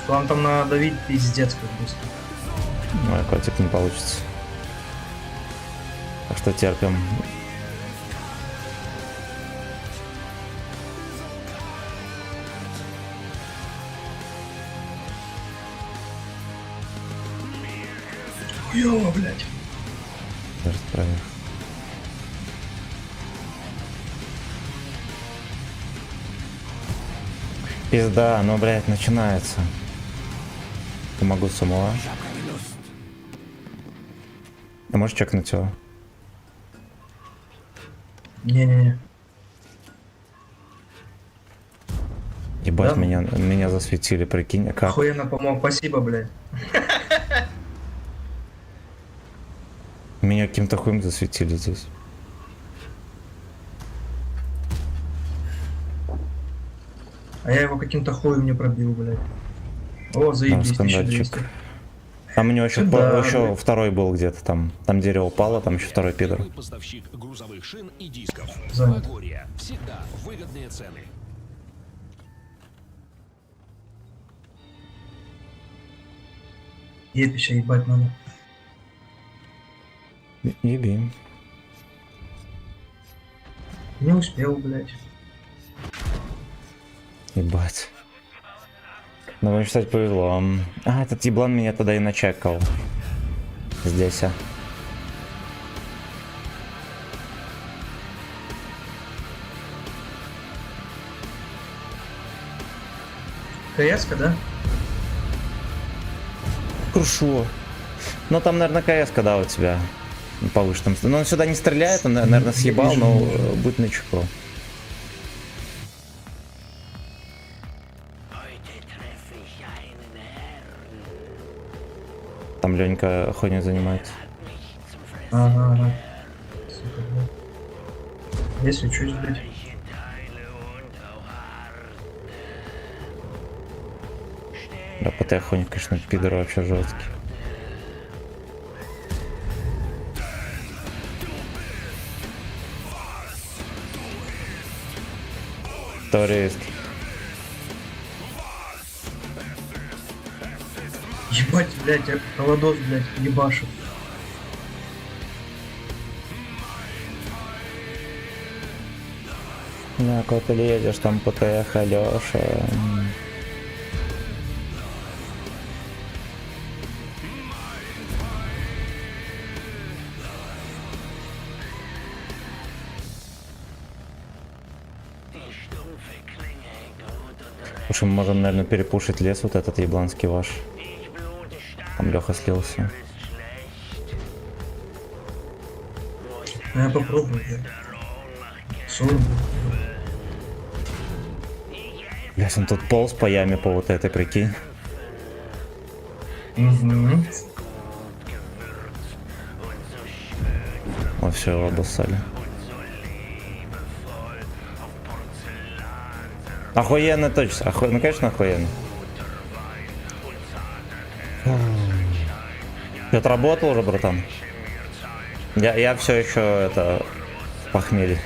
Вам там надо давить пиздец как быстро. Ой, котик не получится. Так что терпим. Хуёво, блядь. Даже справим. Пизда, ну, блядь, начинается. Помогу самого. А можешь чекнуть его? Не-не-не. Ебать, Да? меня засветили, прикинь, а как? Охуенно помог, спасибо, блядь. Меня каким-то хуем засветили здесь. А я его каким-то хуем не пробил, блядь. О, заебись, Там 1200. скандальчик. Там у него еще, Да, еще блядь. второй был где-то там. Там дерево упало, там еще второй пидор. Поставщик грузовых шин и дисков. Занят. Магория. Всегда выгодные цены. Епища ебать надо. Еби. Не успел, блядь. Ебать. Ну, мне, кстати, повезло. А, этот еблан меня тогда и начекал. Здесь, а. КС-ка, да? Крушу. Ну, там, наверное, КС, да, у тебя. Повыше там. Но он сюда не стреляет, он, наверное, съебал, но будет на чеку. Там Ленька хуйней занимается. Ага, ага. Сука, блядь. Если чуть, блядь. Да, ПТ хуйня, конечно, пидор вообще жесткий. Турист. Ебать, блядь, холодос, блядь, ебашит. На куда ты лезешь, там ПТХ, Лёша. Слушай, мы можем, наверное, перепушить лес, вот этот ебланский ваш. Там Леха слился. Ну я попробую, блядь. 40. Блядь, он тут полз по яме по вот этой, прикинь. Угу. О, все, обоссали. Охуенно точно, ну конечно охуенно. Ты отработал уже, братан? Я все еще это похмелье.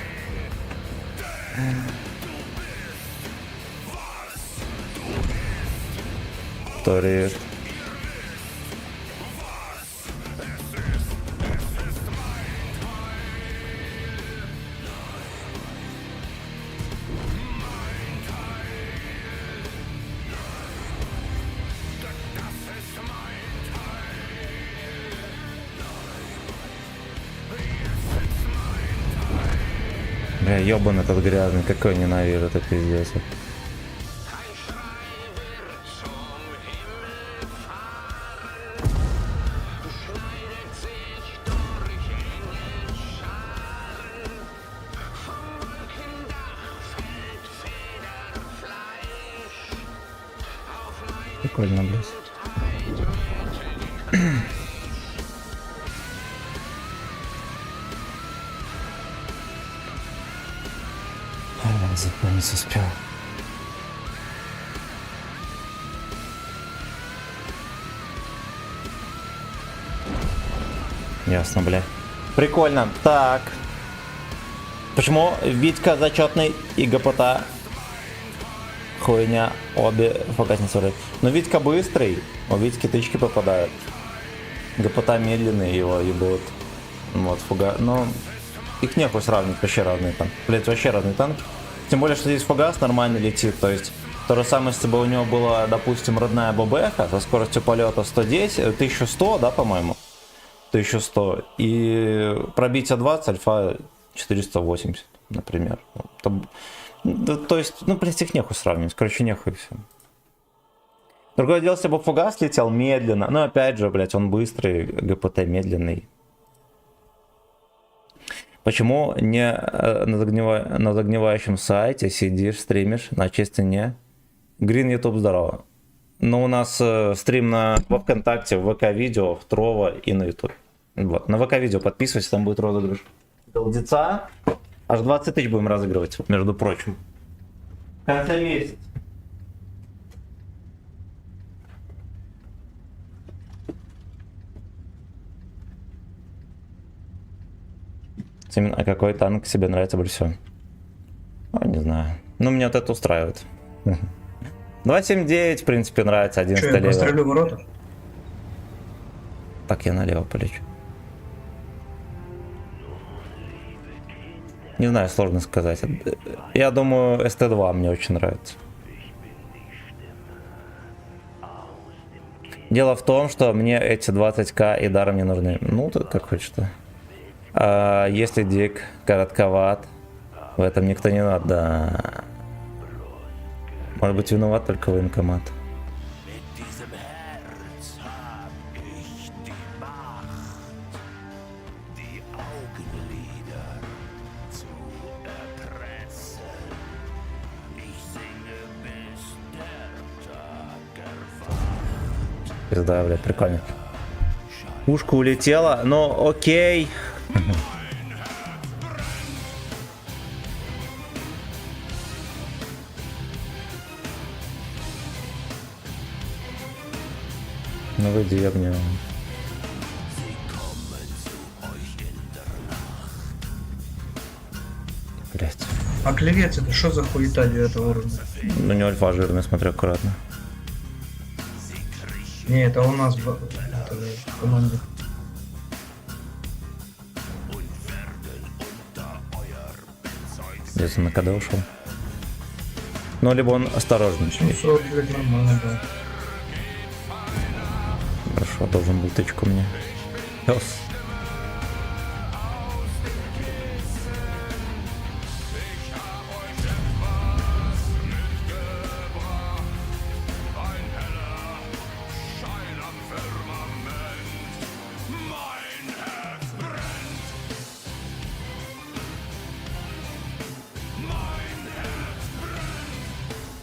Турист. ёбаный этот грязный, какой ненавижу, это пиздец. Прикольно, блядь. Запомнить успел. Ясно, бля. Прикольно. Так. Почему Витька зачетный и ГПТ? Хуйня. Обе фокусницы. Но Витька быстрый. У Витьки тычки попадают. ГПТ медленный, его ебут. Вот, фуга. Но их нехуй сравнить, вообще разный танк. Блять, вообще разный танк. Тем более, что здесь фугас нормально летит. То есть, то же самое, если бы у него была, допустим, родная ББХ со скоростью полета 110, 1100, да, по-моему? 1100. И пробитие 20, альфа 480, например. То есть, ну, блядь, их нехуй сравнивать. Короче, нехуй все. Другое дело, если бы фугас летел медленно. Но опять же, блядь, он быстрый, ГПТ медленный. Почему не на загнивающем сайте сидишь, стримишь на чистой не? Грин YouTube, здорово. Но у нас стрим во ВКонтакте, в ВК-видео, в Трово и на YouTube. Вот. На ВК-видео подписывайся, там будет розыгрыш голдеца. Аж 20 тысяч будем разыгрывать, между прочим. В конце месяца. А какой танк тебе нравится больше всего? Ну, не знаю. Ну, меня вот это устраивает. 279, в принципе, нравится. 11 лево. Что, я пострелю ворота? Так, я налево полечу. Не знаю, сложно сказать. Я думаю, СТ-2 мне очень нравится. Дело в том, что мне эти 20к и даром не нужны. Ну, тут как хочешь-то. А если дик коротковат, в этом никто не надо. Да. Может быть, виноват только военкомат. Пизда, блядь, прикольно. Пушка улетела, но окей. Ну выйди, я обнял. Блять. А клевец это что за хуета 9 уровня? Ну не альфа жирный, смотри аккуратно. Не, это у нас в команде. Где-то на КД ушел. Ну либо он осторожный. 700, блядь, нормально, да. Хорошо, должен был тычку мне. Пёс.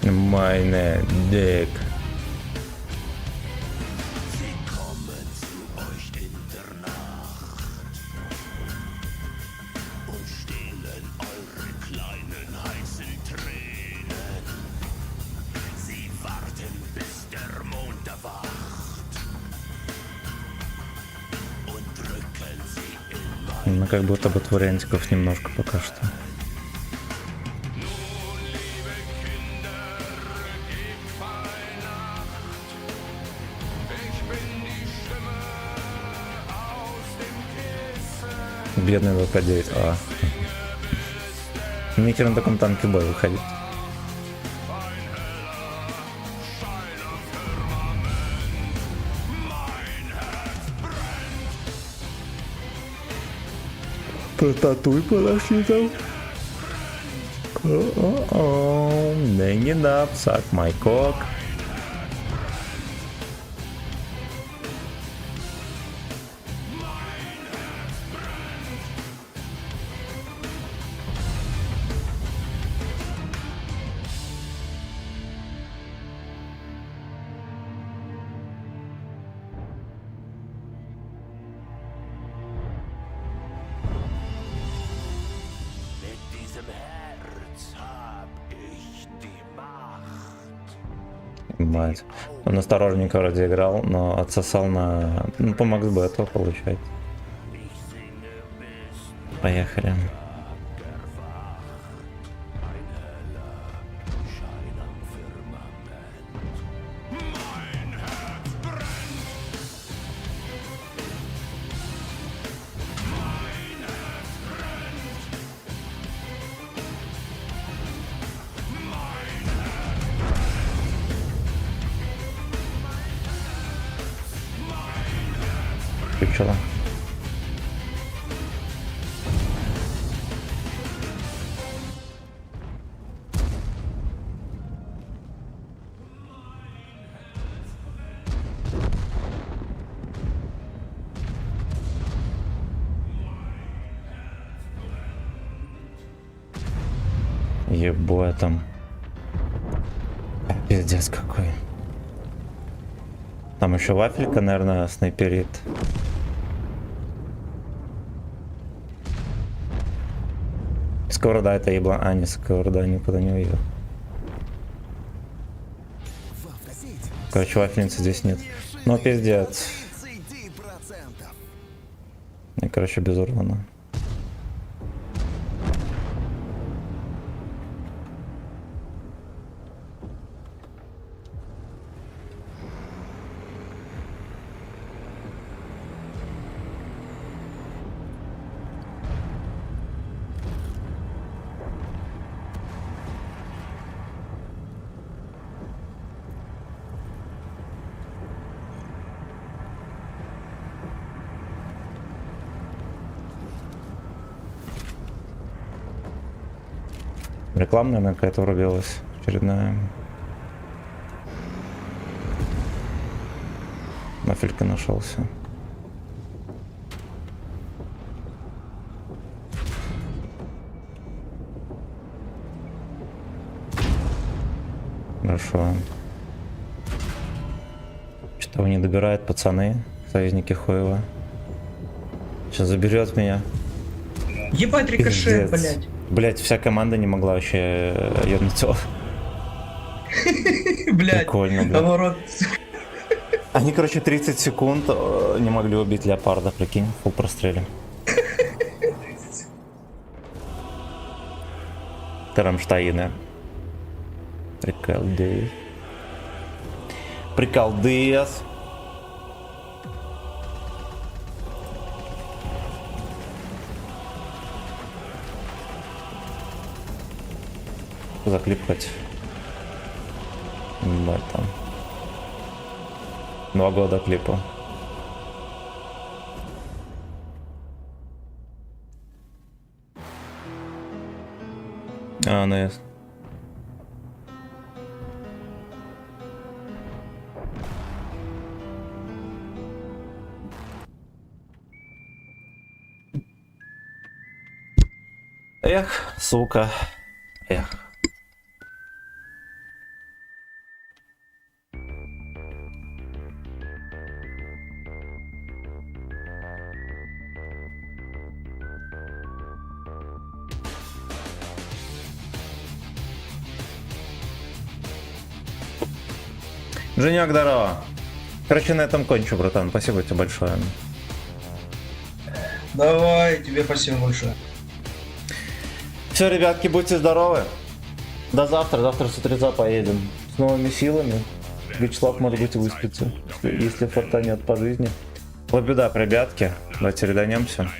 Meine Dick. Ну, как будто бы вариантиков немножко пока что. Бедный ВК-9. Нехер на таком танке бой выходить. Татуй подошли там. Hanging up, suck my cock. Мать. Он осторожненько вроде играл, но отсосал на... Ну, по Макс Бету получать. Поехали. Включила. Ебать там. Пиздец какой. Там еще вафелька, наверное, снайперит. Сковорода это ебла. А, не сковорода, никуда не увидел. Короче, вафельницы здесь нет. Ну, пиздец. И, короче, без урона. Реклама, наверное, какая-то врубилась очередная. Нафелька нашелся. Хорошо. Что-то не добирают пацаны, союзники Хоева. Сейчас заберет меня. Ебать рикошет, Пиздец. блядь. Блять, вся команда не могла вообще ёбнуться. Блядь. Прикольно, блядь. Наоборот. Они, короче, 30 секунд не могли убить леопарда, прикинь, фул простреле. Рамштайны. Приколдес. Приколдес. Заклипать. Бать там. 2 года клипа. А, ну ясно. Эх, сука. Эх. Женек, здорово. Короче, на этом кончу, братан. Спасибо тебе большое. Давай, тебе спасибо большое. Все, ребятки, будьте здоровы. До завтра. Завтра с утреца поедем. С новыми силами. Вячеслав, может быть, выспится. Если фартанет по жизни. Лабюда, ребятки. Давайте реданемся.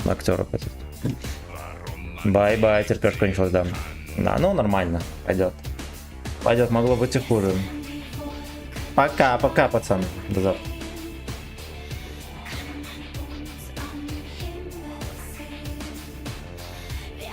Актера хотят. Бай-бай, терпёшь кончилась, да. Да, ну нормально, пойдет. Пойдет, могло быть и хуже. Пока, пока, пацан. До завтра.